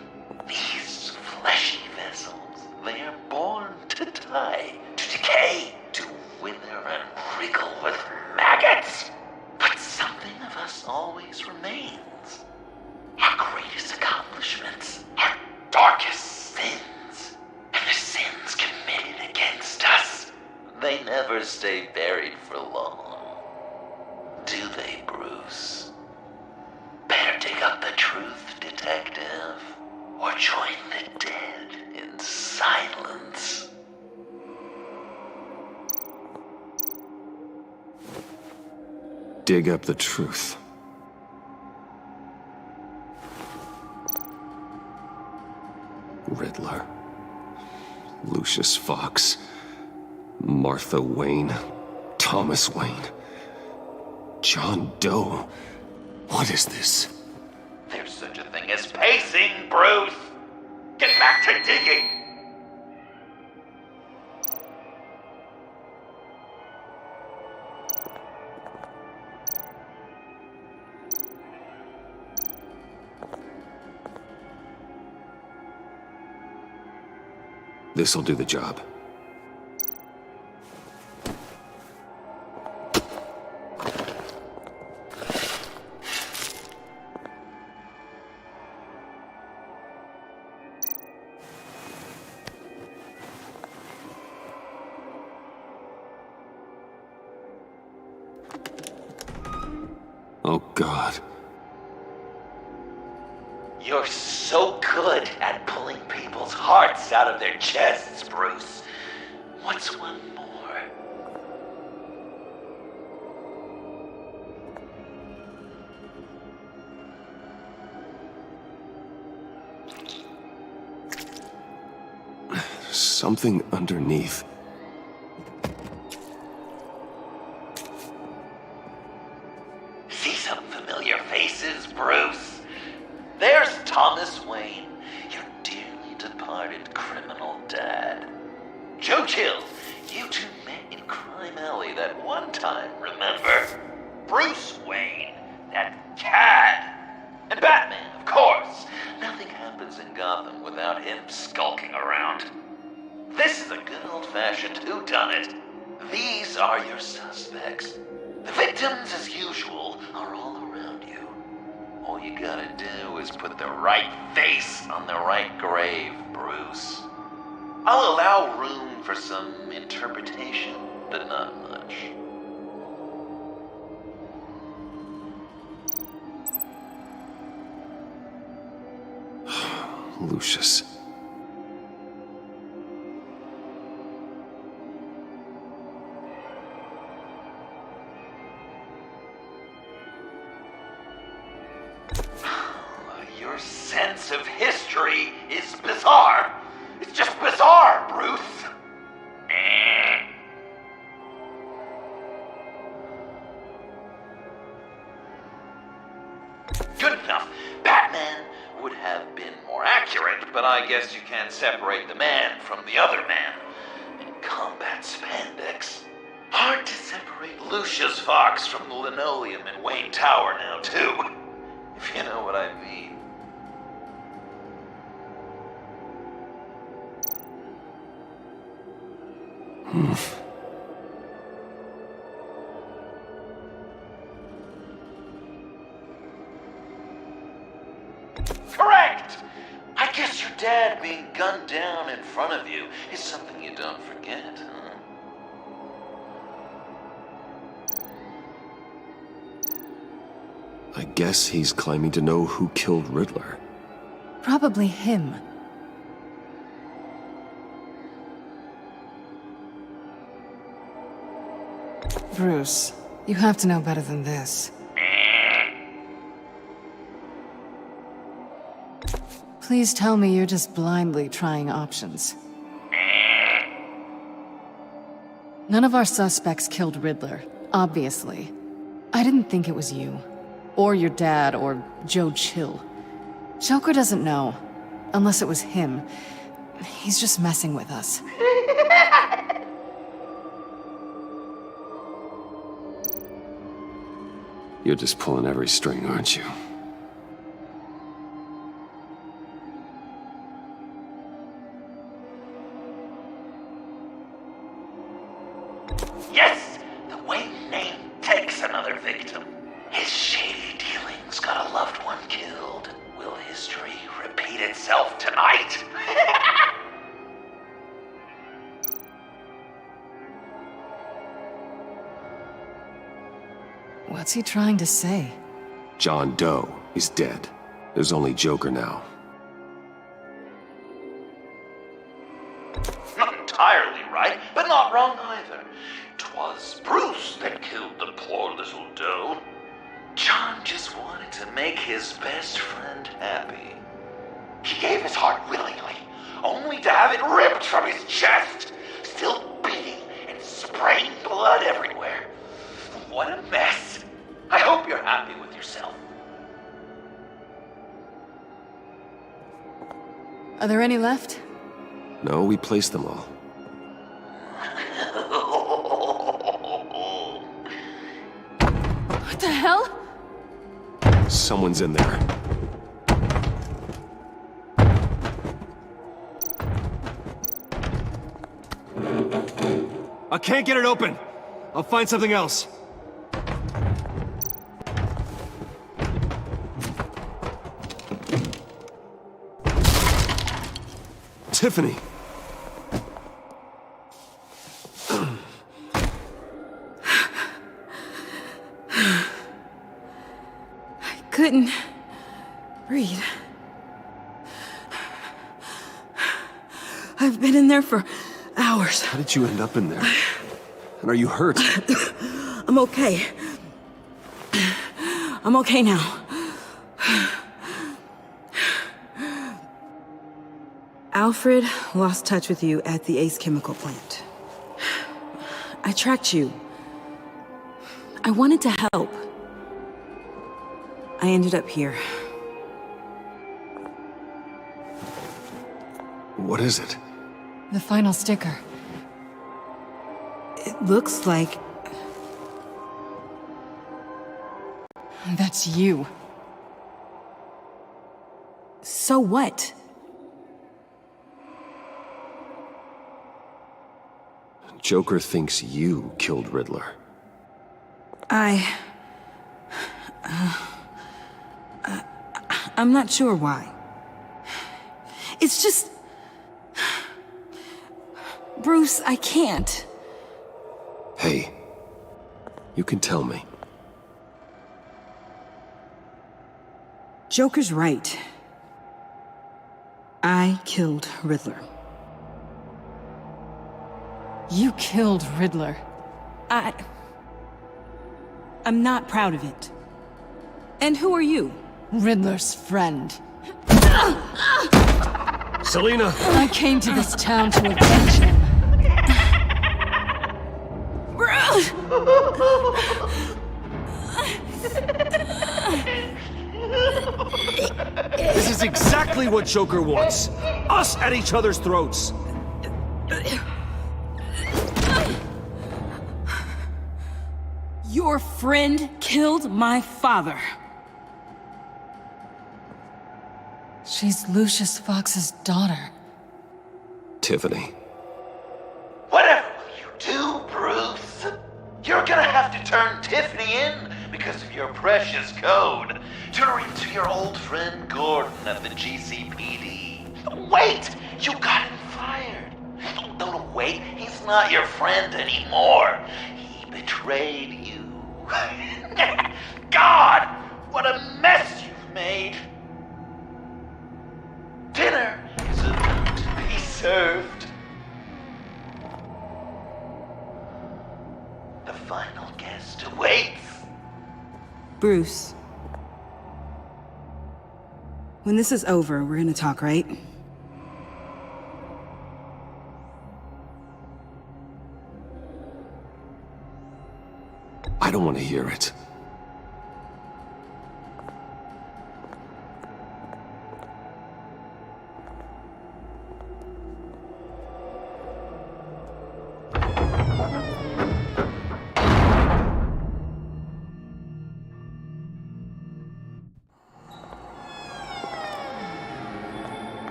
These fleshy vessels, they are born to die, to decay, to wither and wriggle with maggots. But something of us always remains. Our greatest accomplishments, our darkest sins, and the sins committed against us. They never stay buried for long. Do they, Bruce? Better dig up the truth, detective, or join the dead in silence. Dig up the truth. Riddler. Lucius Fox. Martha Wayne, Thomas Wayne, John Doe. What is this? There's such a thing as pacing, Bruce! Get back to digging! This'll do the job. Oh, God. You're so good at pulling people's hearts out of their chests, Bruce. What's one more? Something underneath. See some familiar faces, Bruce? There's Thomas Wayne, your dearly departed criminal dad. Joe Chill, you two met in Crime Alley that one time, remember? Bruce Wayne, that cad. And Batman, of course. Nothing happens in Gotham without him skulking around. This is a good old-fashioned whodunit. These are your suspects. The victims, as usual, are all around you. All you gotta do is put the right face on the right grave, Bruce. I'll allow room for some interpretation, but not much. Lucius. Your sense of history is bizarre. It's just bizarre, Bruce. Good enough. Batman would have been more accurate, but I guess you can't separate the man from the other man. In combat spandex. Hard to separate Lucius Fox from the linoleum in Wayne Tower now, too. If you know what I mean. Correct! I guess your dad being gunned down in front of you is something you don't forget, huh? I guess he's claiming to know who killed Riddler. Probably him. Bruce, you have to know better than this. Please tell me you're just blindly trying options. None of our suspects killed Riddler, obviously. I didn't think it was you. Or your dad, or Joe Chill. Joker doesn't know. Unless it was him. He's just messing with us. You're just pulling every string, aren't you? Yes! The Wayne name takes another victim. His shady dealings got a loved one killed. Will history repeat itself tonight? What's he trying to say? John Doe is dead. There's only Joker now. Not entirely right, but not wrong either. 'Twas Bruce that killed the poor little Doe. John just wanted to make his best friend happy. He gave his heart willingly, only to have it ripped from his chest, still beating and spraying blood everywhere. What a mess. I hope you're happy with yourself. Are there any left? No, we placed them all. What the hell? Someone's in there. I can't get it open. I'll find something else. Tiffany. I couldn't breathe. I've been in there for hours. How did you end up in there? And are you hurt? I'm okay. I'm okay now. Alfred lost touch with you at the Ace Chemical plant. I tracked you. I wanted to help. I ended up here. What is it? The final sticker. It looks like... That's you. So what? Joker thinks you killed Riddler. I'm not sure why. It's just... Bruce, I can't. Hey, you can tell me. Joker's right. I killed Riddler. You killed Riddler. I'm not proud of it. And who are you? Riddler's friend. Selina! I came to this town to avenge him. This is exactly what Joker wants. Us at each other's throats. Your friend killed my father. She's Lucius Fox's daughter. Tiffany. Whatever will you do, Bruce? You're gonna have to turn Tiffany in because of your precious code. Turn her into your old friend Gordon at the GCPD. Wait! You got him fired. No, wait. He's not your friend anymore. He betrayed you. God! What a mess you've made! Dinner is about to be served. The final guest awaits. Bruce. When this is over, we're gonna talk, right? I don't want to hear it.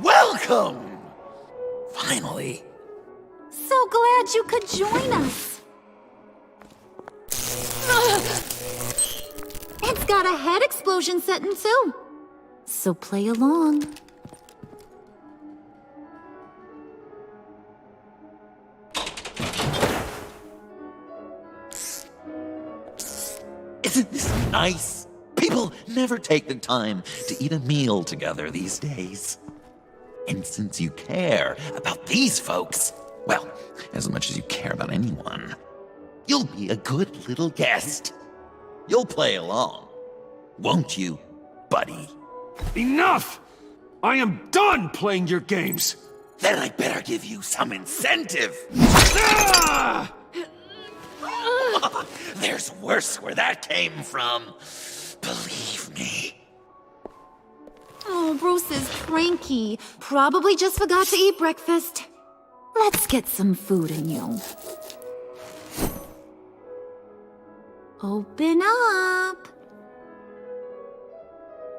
Welcome! Finally. So glad you could join us. It's got a head explosion setting too. So play along. Isn't this nice? People never take the time to eat a meal together these days. And since you care about these folks, well, as much as you care about anyone, you'll be a good little guest. You'll play along, won't you, buddy? Enough! I am done playing your games! Then I better give you some incentive. Ah! There's worse where that came from. Believe me. Oh, Bruce is cranky. Probably just forgot to eat breakfast. Let's get some food in you. Open up.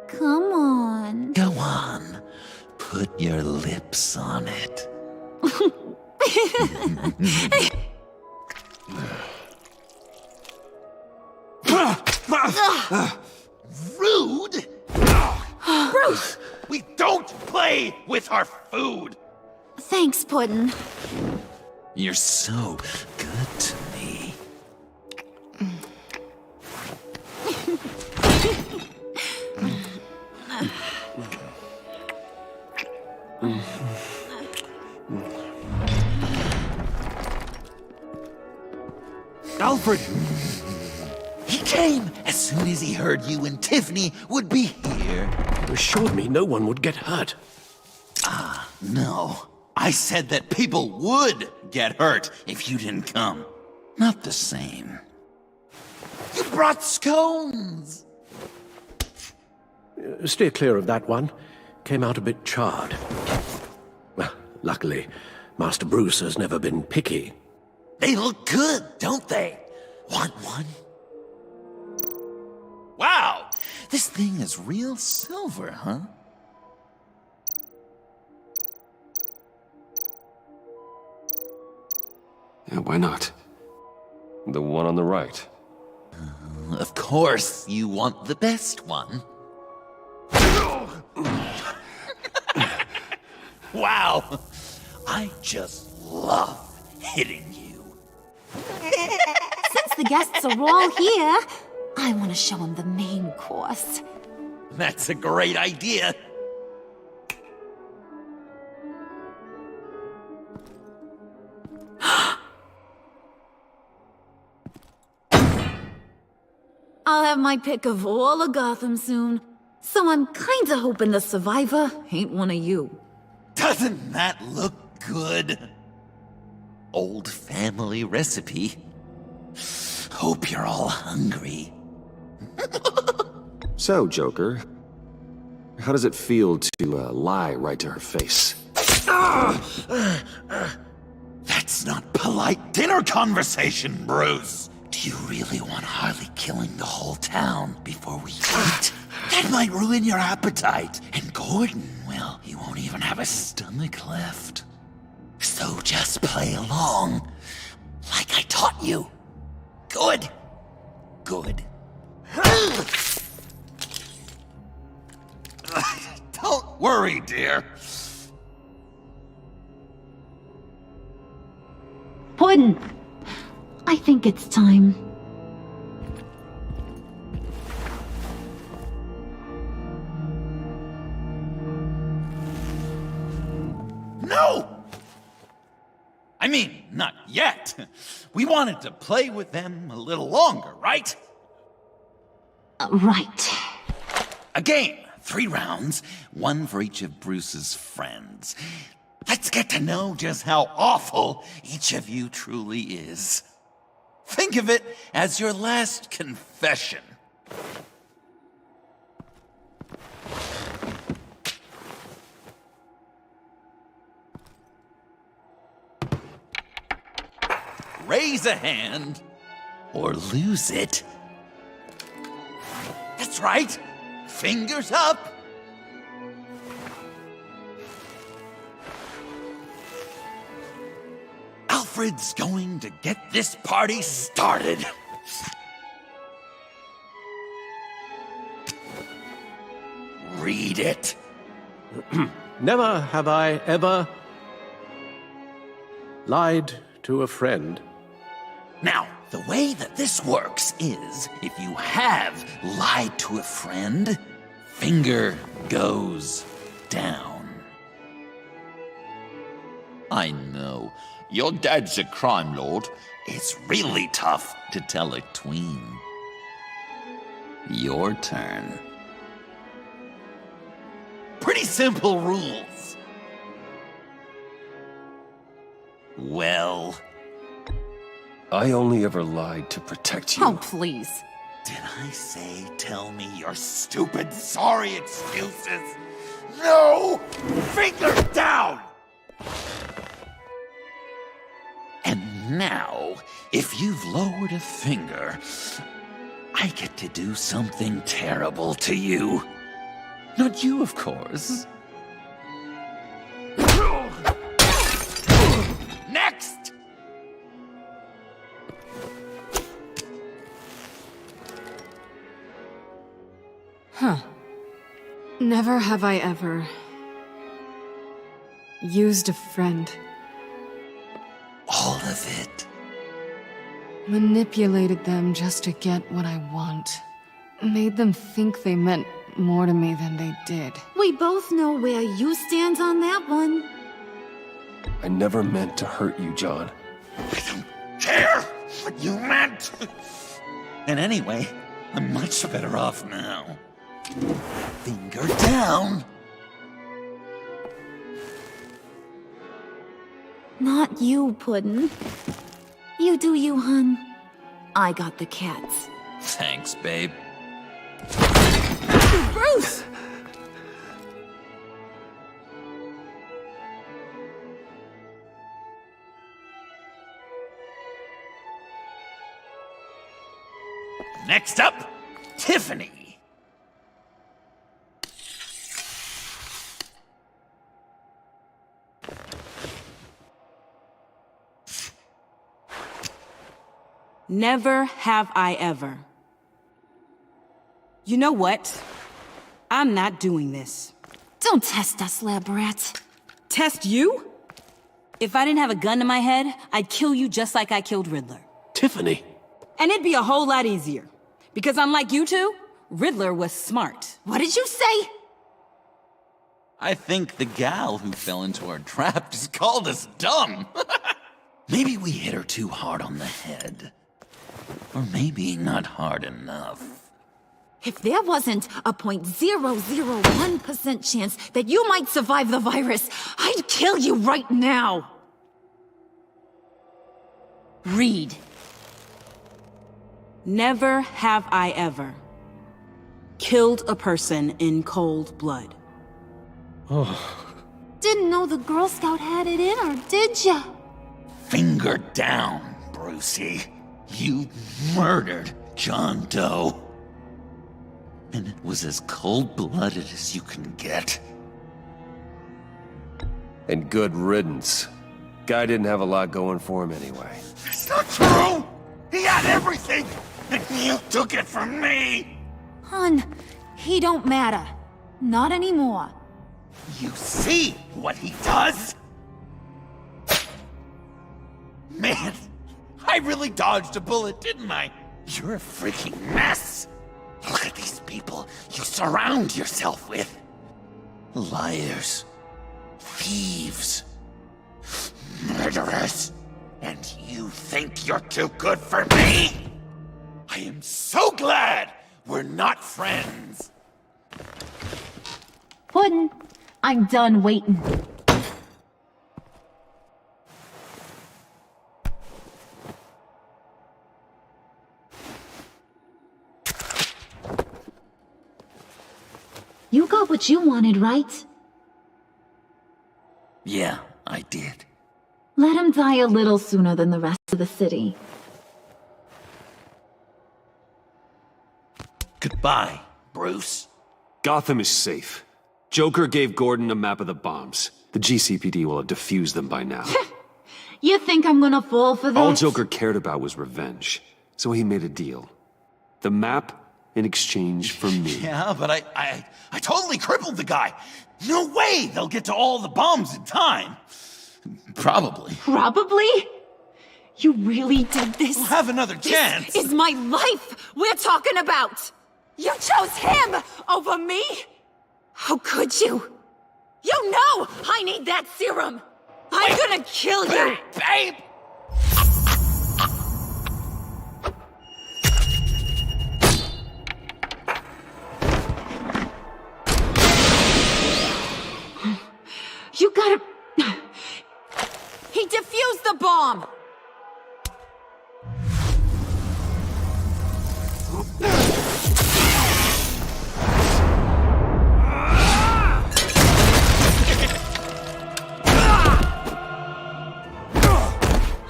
Come on. Go on. Put your lips on it. Rude! Bruce! We don't play with our food! Thanks, Puddin'. You're so good to me. Alfred! He came as soon as he heard you and Tiffany would be here. You assured me no one would get hurt. Ah, no. I said that people would get hurt if you didn't come. Not the same. You brought scones! Steer clear of that one. Came out a bit charred. Well, luckily, Master Bruce has never been picky. They look good, don't they? Want one? Wow! This thing is real silver, huh? Yeah, why not? The one on the right. Of course, you want the best one. Wow! I just love hitting you. Since the guests are all here, I want to show them the main course. That's a great idea. I'll have my pick of all of Gotham soon, so I'm kinda hoping the survivor ain't one of you. Doesn't that look good? Old family recipe. Hope you're all hungry. So, Joker, how does it feel to lie right to her face? That's not polite dinner conversation, Bruce. Do you really want Harley killing the whole town before we eat? That might ruin your appetite. And Gordon, well, he won't even have a stomach left. So just play along, like I taught you. Good. Good. Don't worry, dear. Puddin', I think it's time. No! I mean, not yet. We wanted to play with them a little longer, right? Right. A game, 3 rounds, 1 for each of Bruce's friends. Let's get to know just how awful each of you truly is. Think of it as your last confession. Raise a hand, or lose it. That's right. Fingers up. Alfred's going to get this party started. Read it. Never have I ever lied to a friend. Now, the way that this works is, if you have lied to a friend, finger goes down. I know, your dad's a crime lord. It's really tough to tell a tween. Your turn. Pretty simple rules. Well, I only ever lied to protect you. Oh, please. did I say tell me your stupid sorry excuses? No! Finger down! And now, if you've lowered a finger, I get to do something terrible to you. Not you, of course. Next! Huh. Never have I ever used a friend. All of it. Manipulated them just to get what I want. Made them think they meant more to me than they did. We both know where you stand on that one. I never meant to hurt you, John. Care what you meant. And anyway, I'm much better off now. Finger down. Not you, Puddin'. You do you, hun. I got the cats. Thanks, babe. Bruce! Next up, Tiffany. Never have I ever. You know what? I'm not doing this. Don't test us, lab rat. Test you? If I didn't have a gun to my head, I'd kill you just like I killed Riddler. Tiffany. And it'd be a whole lot easier. Because unlike you two, Riddler was smart. What did you say? I think the gal who fell into our trap just called us dumb. Maybe we hit her too hard on the head. Or maybe not hard enough. If there wasn't a 0.001% chance that you might survive the virus, I'd kill you right now. Read. Never have I ever killed a person in cold blood. Didn't know the Girl Scout had it in her, did ya? Finger down, Brucey. You murdered John Doe. And it was as cold-blooded as you can get. And good riddance. Guy didn't have a lot going for him anyway. It's not true! He had everything! And you took it from me! Hun, he don't matter. Not anymore. You see what he does? Man, I really dodged a bullet, didn't I? You're a freaking mess! Look at these people you surround yourself with. Liars. Thieves. Murderers. And you think you're too good for me? I am so glad we're not friends. Puddin', I'm done waiting. You got what you wanted, right? Yeah, I did. Let him die a little sooner than the rest of the city. Goodbye, Bruce. Gotham is safe. Joker gave Gordon a map of the bombs. The GCPD will have defused them by now. You think I'm gonna fall for that? All Joker cared about was revenge, so he made a deal. The map in exchange for me. Yeah, but I totally crippled the guy. No way they'll get to all the bombs in time. Probably. Probably? You really did this? We'll have another chance. This is my life we're talking about. You chose him over me? How could you? You know I need that serum. I'm gonna kill you. Babe! You gotta... He defused the bomb!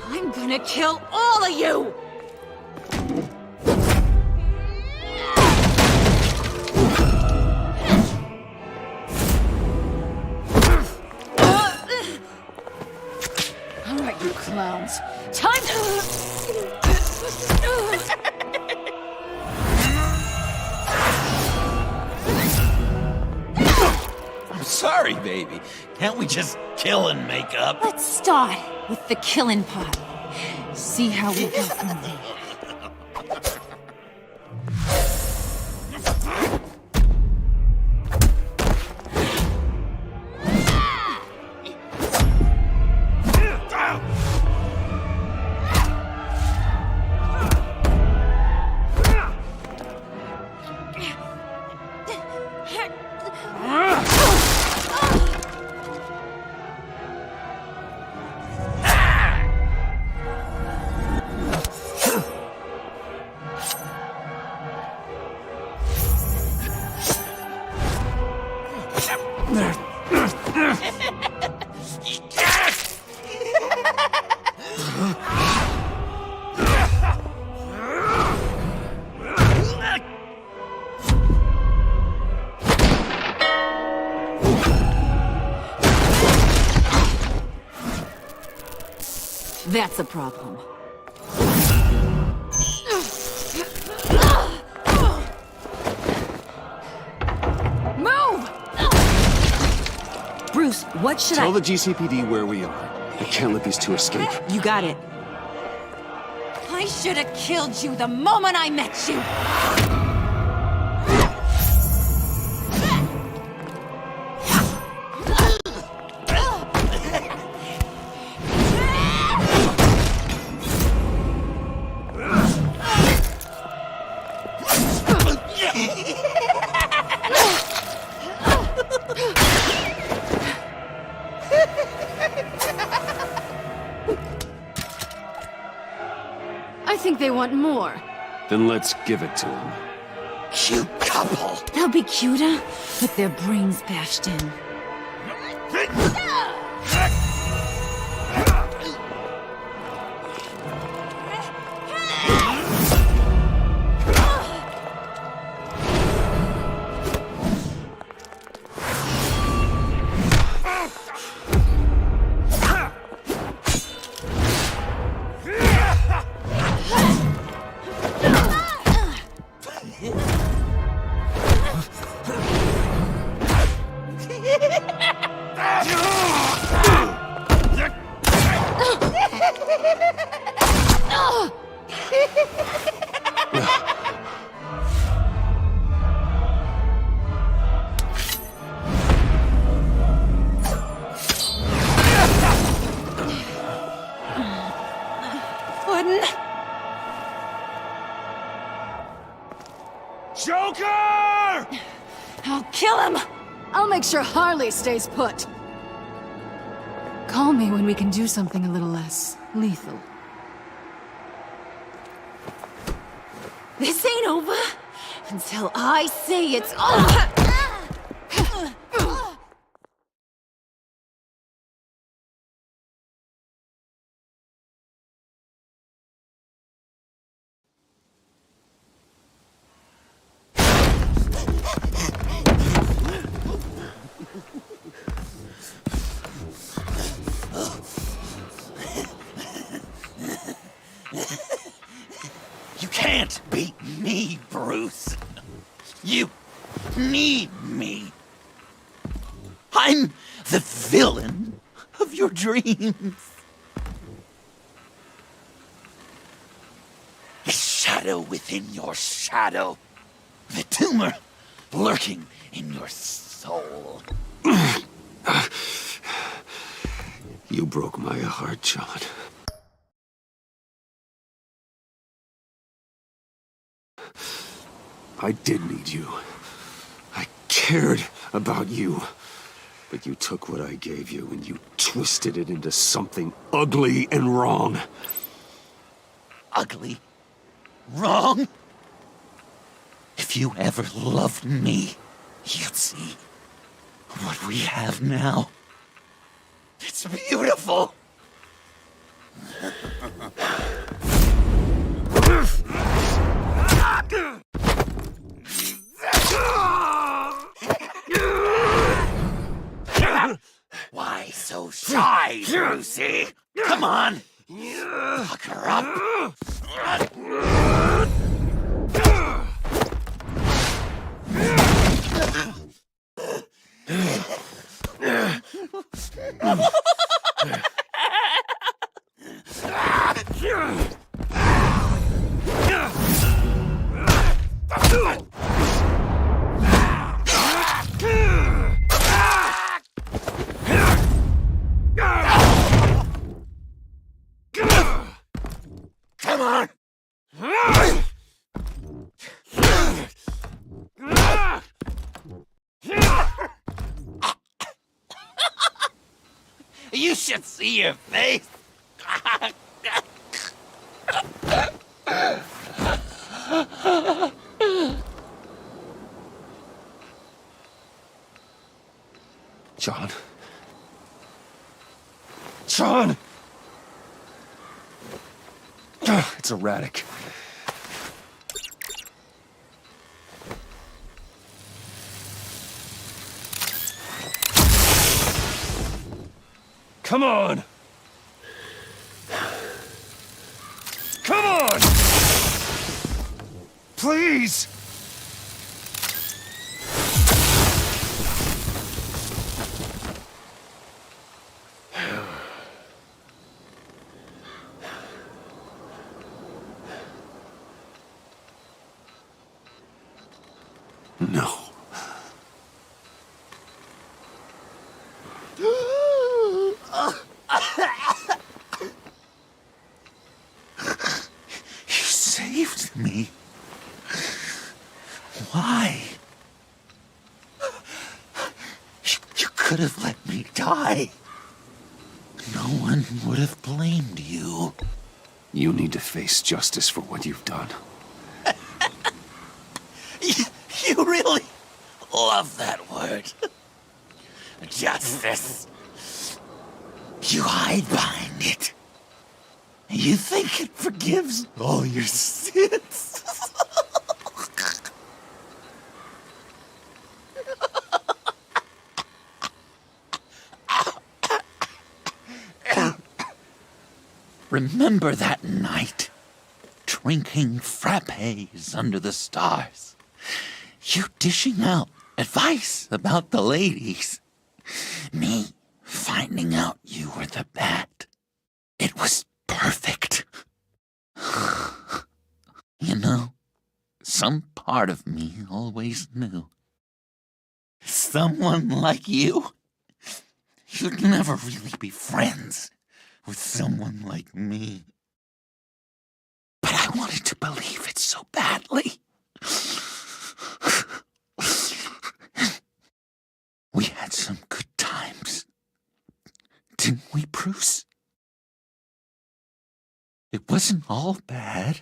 I'm gonna kill all of you! You clowns. Time to... I'm sorry, baby. Can't we just kill and make up? Let's start with the killing part. See how we go from there. That's a problem. Move! Bruce, what should Tell the GCPD where we are. I can't let these two escape. You got it. I should have killed you the moment I met you! I think they want more. Then let's give it to them. Cute couple. They'll be cuter with their brains bashed in. Joker! I'll kill him! I'll make sure Harley stays put. Call me when we can do something a little less lethal. This ain't over until I say it's over! You can't beat me, Bruce. You need me. I'm the villain of your dreams. A shadow within your shadow. The tumor lurking in your soul. You broke my heart, John. I did need you. I cared about you. But you took what I gave you and you twisted it into something ugly and wrong. Ugly? Wrong? If you ever loved me, you'd see what we have now. It's beautiful. Why so shy, Brucey? Come on. Pucker up. Come on. You should see your face. John. John! It's erratic. Come on! Please! No. You saved me. Why? You could have let me die. No one would have blamed you. You need to face justice for what you've done. You really love that word. Justice. You hide behind it. You think it forgives all your sins. Remember that night, drinking frappes under the stars. You dishing out advice about the ladies. Me finding out you were the bat. It was perfect. You know, some part of me always knew. Someone like you, you'd never really be friends with someone like me. But I wanted to believe it so badly. We had some good times, didn't we, Bruce? It wasn't all bad.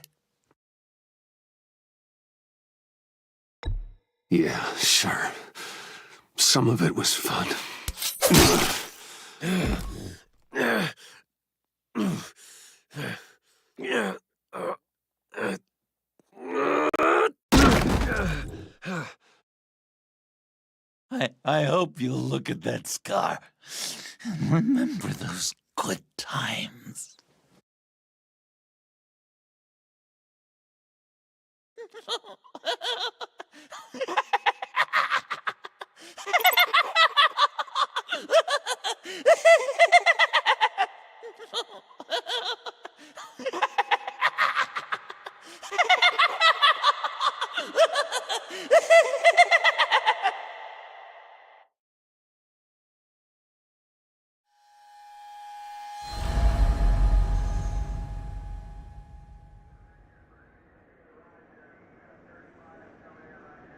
Yeah, sure. Some of it was fun. I hope you'll look at that scar and remember those good times.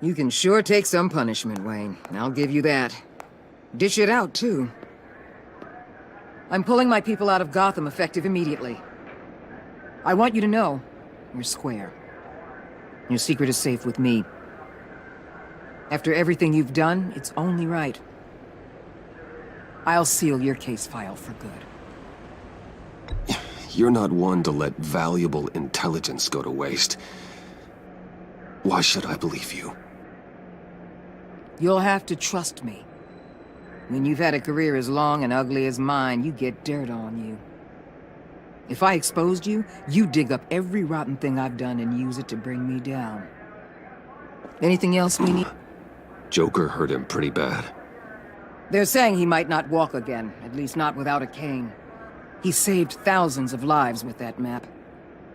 You can sure take some punishment, Wayne. I'll give you that. Dish it out, too. I'm pulling my people out of Gotham effective immediately. I want you to know, you're square. Your secret is safe with me. After everything you've done, it's only right. I'll seal your case file for good. You're not one to let valuable intelligence go to waste. Why should I believe you? You'll have to trust me. When you've had a career as long and ugly as mine, you get dirt on you. If I exposed you, you dig up every rotten thing I've done and use it to bring me down. Anything else we need? Joker hurt him pretty bad. They're saying he might not walk again, at least not without a cane. He saved thousands of lives with that map.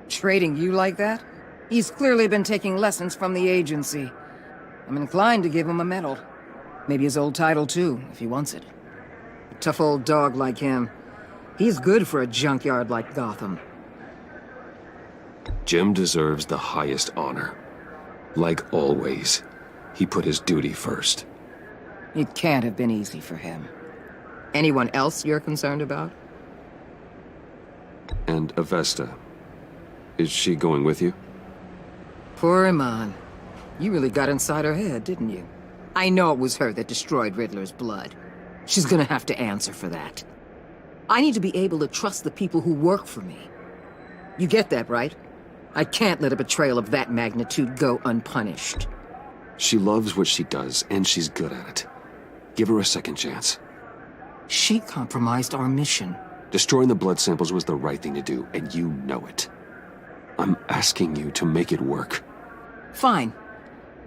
Trading you like that? He's clearly been taking lessons from the agency. I'm inclined to give him a medal. Maybe his old title too, if he wants it. A tough old dog like him. He's good for a junkyard like Gotham. Jim deserves the highest honor. Like always, he put his duty first. It can't have been easy for him. Anyone else you're concerned about? And Avesta, is she going with you? Poor Iman. You really got inside her head, didn't you? I know it was her that destroyed Riddler's blood. She's gonna have to answer for that. I need to be able to trust the people who work for me. You get that, right? I can't let a betrayal of that magnitude go unpunished. She loves what she does, and she's good at it. Give her a second chance. She compromised our mission. Destroying the blood samples was the right thing to do, and you know it. I'm asking you to make it work. Fine.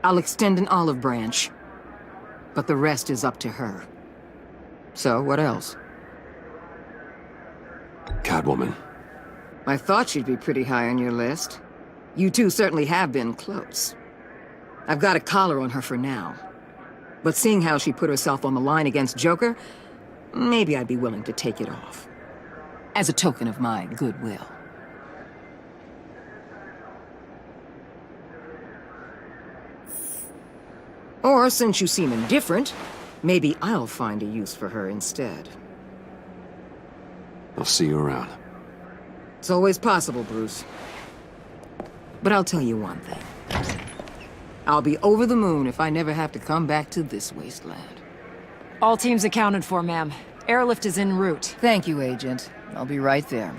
I'll extend an olive branch. But the rest is up to her. So, what else? Catwoman. I thought she'd be pretty high on your list. You two certainly have been close. I've got a collar on her for now. But seeing how she put herself on the line against Joker, maybe I'd be willing to take it off. As a token of my goodwill. Or, since you seem indifferent, maybe I'll find a use for her instead. I'll see you around. It's always possible, Bruce. But I'll tell you one thing. I'll be over the moon if I never have to come back to this wasteland. All teams accounted for, ma'am. Airlift is en route. Thank you, Agent. I'll be right there.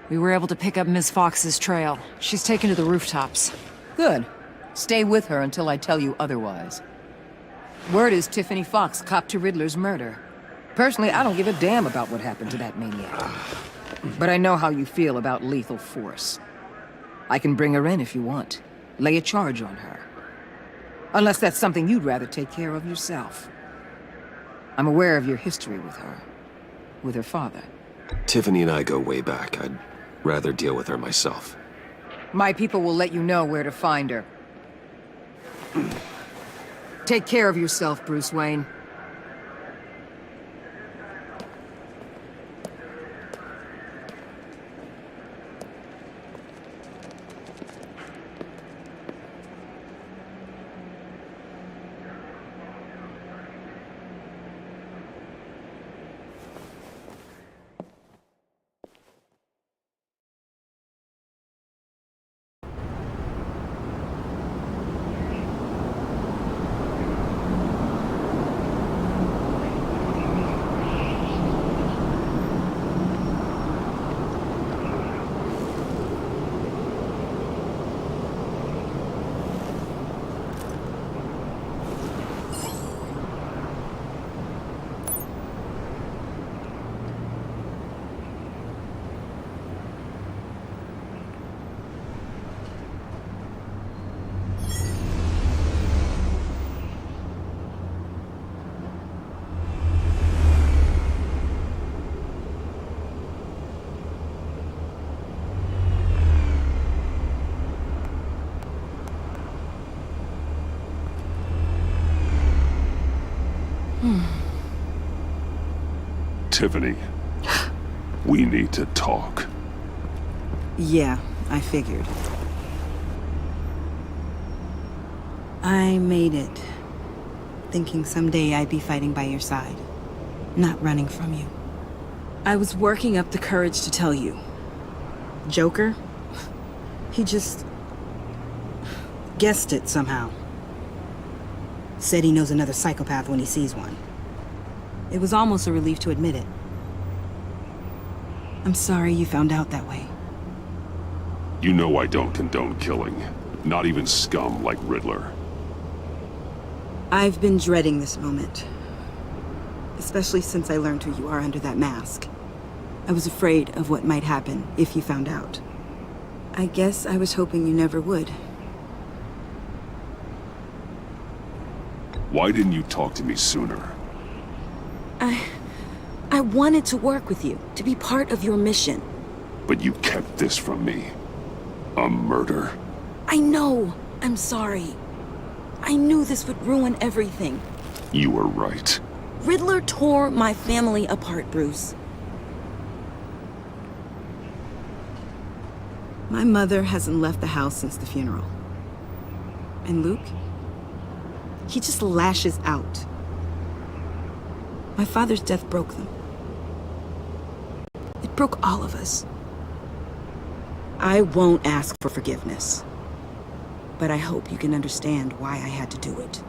We were able to pick up Ms. Fox's trail. She's taken to the rooftops. Good. Stay with her until I tell you otherwise. Word is Tiffany Fox copped to Riddler's murder. Personally, I don't give a damn about what happened to that maniac. But I know how you feel about lethal force. I can bring her in if you want. Lay a charge on her. Unless that's something you'd rather take care of yourself. I'm aware of your history with her. With her father. Tiffany and I go way back. I'd rather deal with her myself. My people will let you know where to find her. Take care of yourself, Bruce Wayne. Tiffany, we need to talk. Yeah, I figured. I made it, thinking someday I'd be fighting by your side, not running from you. I was working up the courage to tell you. Joker? He just guessed it somehow. Said he knows another psychopath when he sees one. It was almost a relief to admit it. I'm sorry you found out that way. You know I don't condone killing. Not even scum like Riddler. I've been dreading this moment. Especially since I learned who you are under that mask. I was afraid of what might happen if you found out. I guess I was hoping you never would. Why didn't you talk to me sooner? I wanted to work with you, to be part of your mission. But you kept this from me. A murder? I know. I'm sorry. I knew this would ruin everything. You were right. Riddler tore my family apart, Bruce. My mother hasn't left the house since the funeral. And Luke? He just lashes out. My father's death broke them. It broke all of us. I won't ask for forgiveness. But I hope you can understand why I had to do it.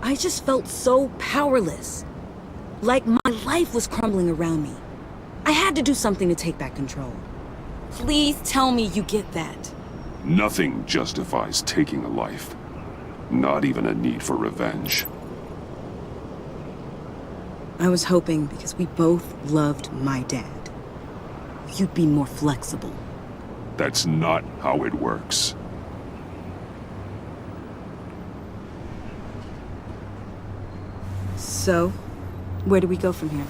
I just felt so powerless. Like my life was crumbling around me. I had to do something to take back control. Please tell me you get that. Nothing justifies taking a life. Not even a need for revenge. I was hoping because we both loved my dad, you'd be more flexible. That's not how it works. So, where do we go from here?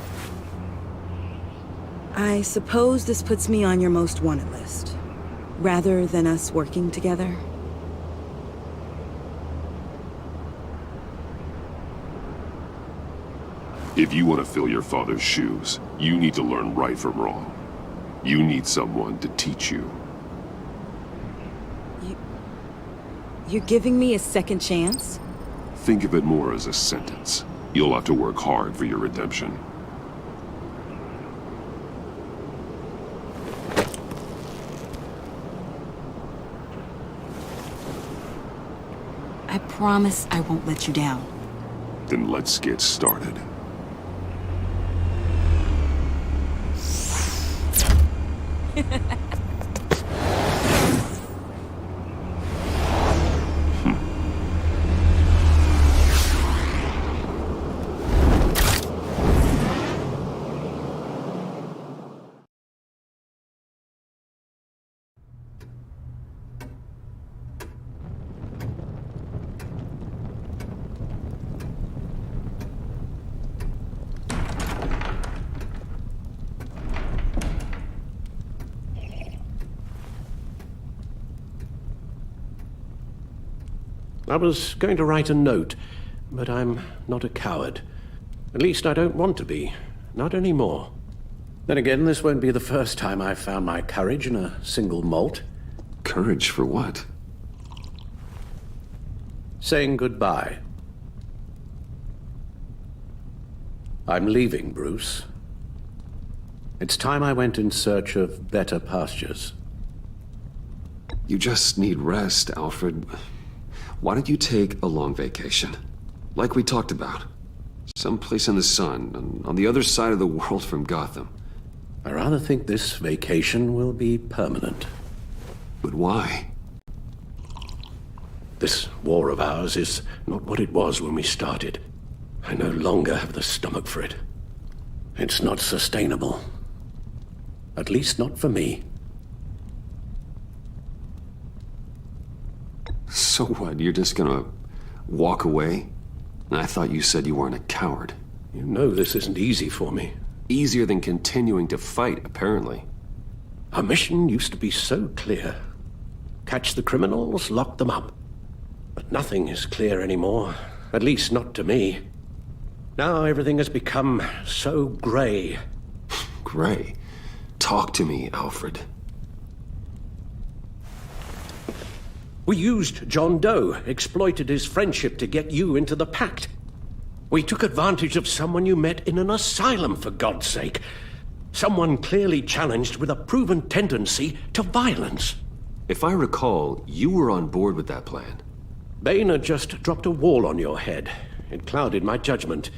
I suppose this puts me on your most wanted list, rather than us working together. If you want to fill your father's shoes, you need to learn right from wrong. You need someone to teach you. You're giving me a second chance? Think of it more as a sentence. You'll have to work hard for your redemption. I promise I won't let you down. Then let's get started. I was going to write a note, but I'm not a coward. At least I don't want to be. Not anymore. Then again, this won't be the first time I've found my courage in a single malt. Courage for what? Saying goodbye. I'm leaving, Bruce. It's time I went in search of better pastures. You just need rest, Alfred. Why don't you take a long vacation? Like we talked about. Someplace in the sun, on the other side of the world from Gotham. I rather think this vacation will be permanent. But why? This war of ours is not what it was when we started. I no longer have the stomach for it. It's not sustainable. At least not for me. So what, you're just gonna walk away? I thought you said you weren't a coward. You know this isn't easy for me. Easier than continuing to fight, apparently. Our mission used to be so clear. Catch the criminals, lock them up. But nothing is clear anymore, at least not to me. Now everything has become so gray. Gray? Talk to me, Alfred. We used John Doe, exploited his friendship to get you into the pact. We took advantage of someone you met in an asylum, for God's sake. Someone clearly challenged with a proven tendency to violence. If I recall, you were on board with that plan. Boehner just dropped a wall on your head. It clouded my judgment.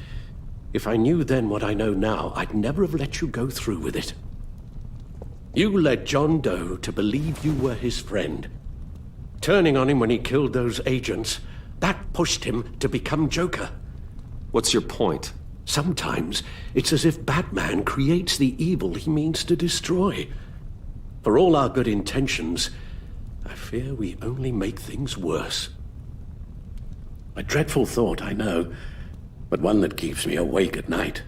If I knew then what I know now, I'd never have let you go through with it. You led John Doe to believe you were his friend. Turning on him when he killed those agents, that pushed him to become Joker. What's your point? Sometimes it's as if Batman creates the evil he means to destroy. For all our good intentions, I fear we only make things worse. A dreadful thought, I know, but one that keeps me awake at night.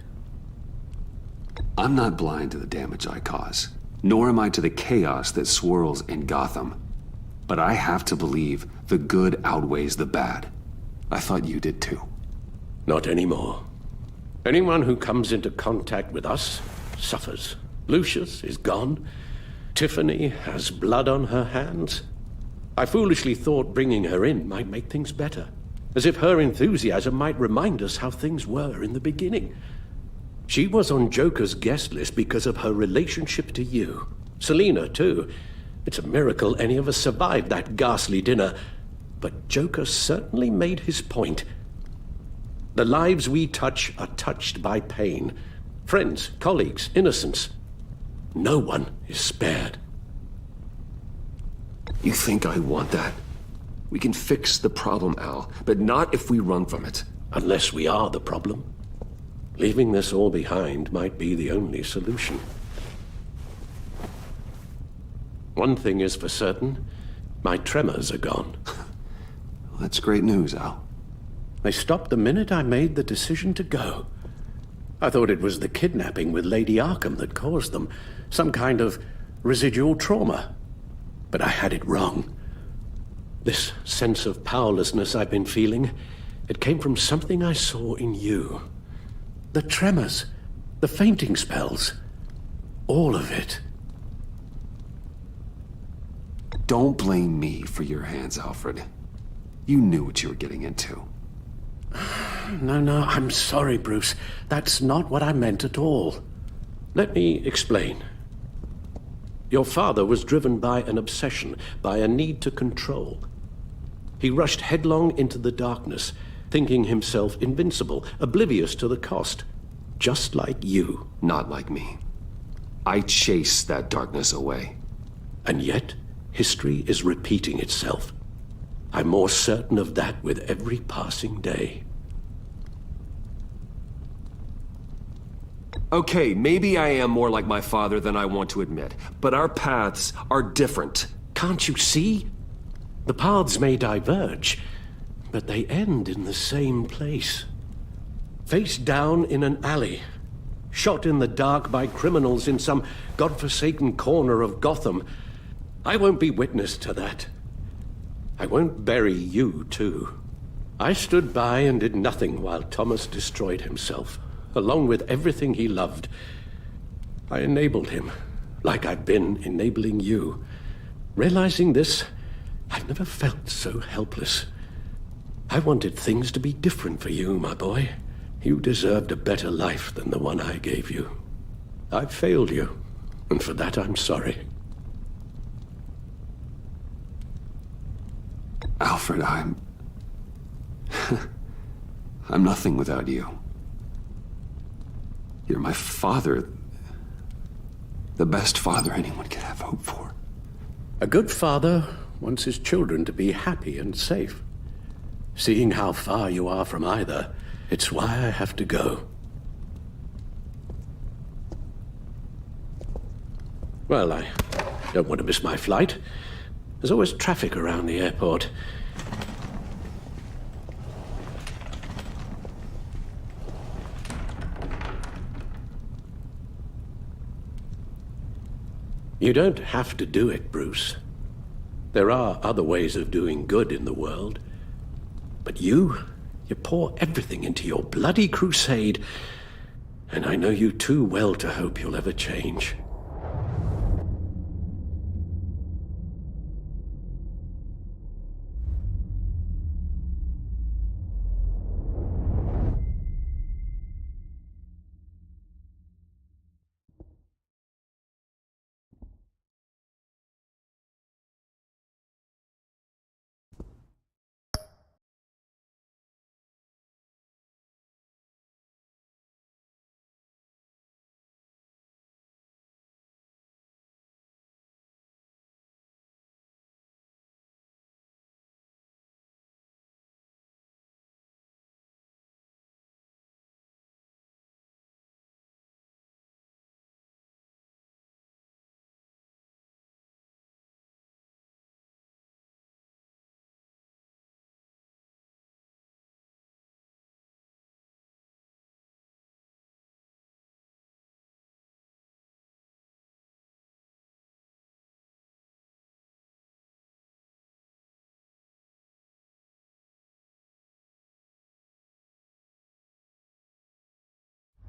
I'm not blind to the damage I cause, nor am I to the chaos that swirls in Gotham. But I have to believe the good outweighs the bad. I thought you did too. Not anymore. Anyone who comes into contact with us suffers. Lucius is gone. Tiffany has blood on her hands. I foolishly thought bringing her in might make things better. As if her enthusiasm might remind us how things were in the beginning. She was on Joker's guest list because of her relationship to you. Selina, too. It's a miracle any of us survived that ghastly dinner. But Joker certainly made his point. The lives we touch are touched by pain. Friends, colleagues, innocents. No one is spared. You think I want that? We can fix the problem, Al, but not if we run from it. Unless we are the problem. Leaving this all behind might be the only solution. One thing is for certain, my tremors are gone. Well, that's great news, Al. They stopped the minute I made the decision to go. I thought it was the kidnapping with Lady Arkham that caused them. Some kind of residual trauma. But I had it wrong. This sense of powerlessness I've been feeling, it came from something I saw in you. The tremors, the fainting spells, all of it. Don't blame me for your hands, Alfred. You knew what you were getting into. No, I'm sorry, Bruce. That's not what I meant at all. Let me explain. Your father was driven by an obsession, by a need to control. He rushed headlong into the darkness, thinking himself invincible, oblivious to the cost. Just like you. Not like me. I chased that darkness away. And yet, history is repeating itself. I'm more certain of that with every passing day. Okay, maybe I am more like my father than I want to admit, but our paths are different. Can't you see? The paths may diverge, but they end in the same place. Face down in an alley, shot in the dark by criminals in some godforsaken corner of Gotham. I won't be witness to that. I won't bury you, too. I stood by and did nothing while Thomas destroyed himself, along with everything he loved. I enabled him, like I've been enabling you. Realizing this, I've never felt so helpless. I wanted things to be different for you, my boy. You deserved a better life than the one I gave you. I failed you, and for that I'm sorry. Alfred, I'm nothing without you. You're my father. The best father anyone could have hope for. A good father wants his children to be happy and safe. Seeing how far you are from either, it's why I have to go. Well, I don't want to miss my flight. There's always traffic around the airport. You don't have to do it, Bruce. There are other ways of doing good in the world. But you pour everything into your bloody crusade, and I know you too well to hope you'll ever change.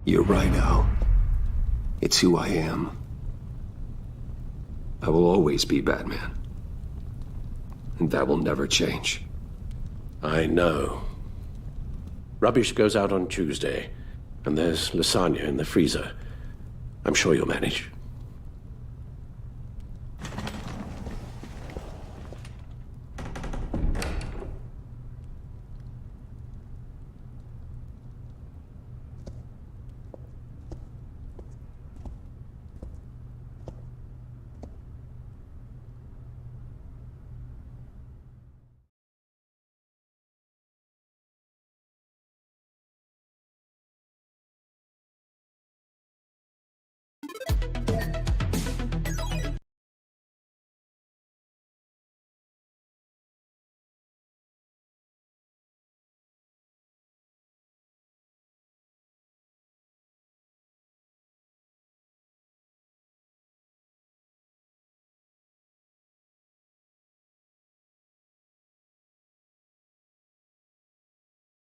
You're right, Al. It's who I am. I will always be Batman. And that will never change. I know. Rubbish goes out on Tuesday, and there's lasagna in the freezer. I'm sure you'll manage.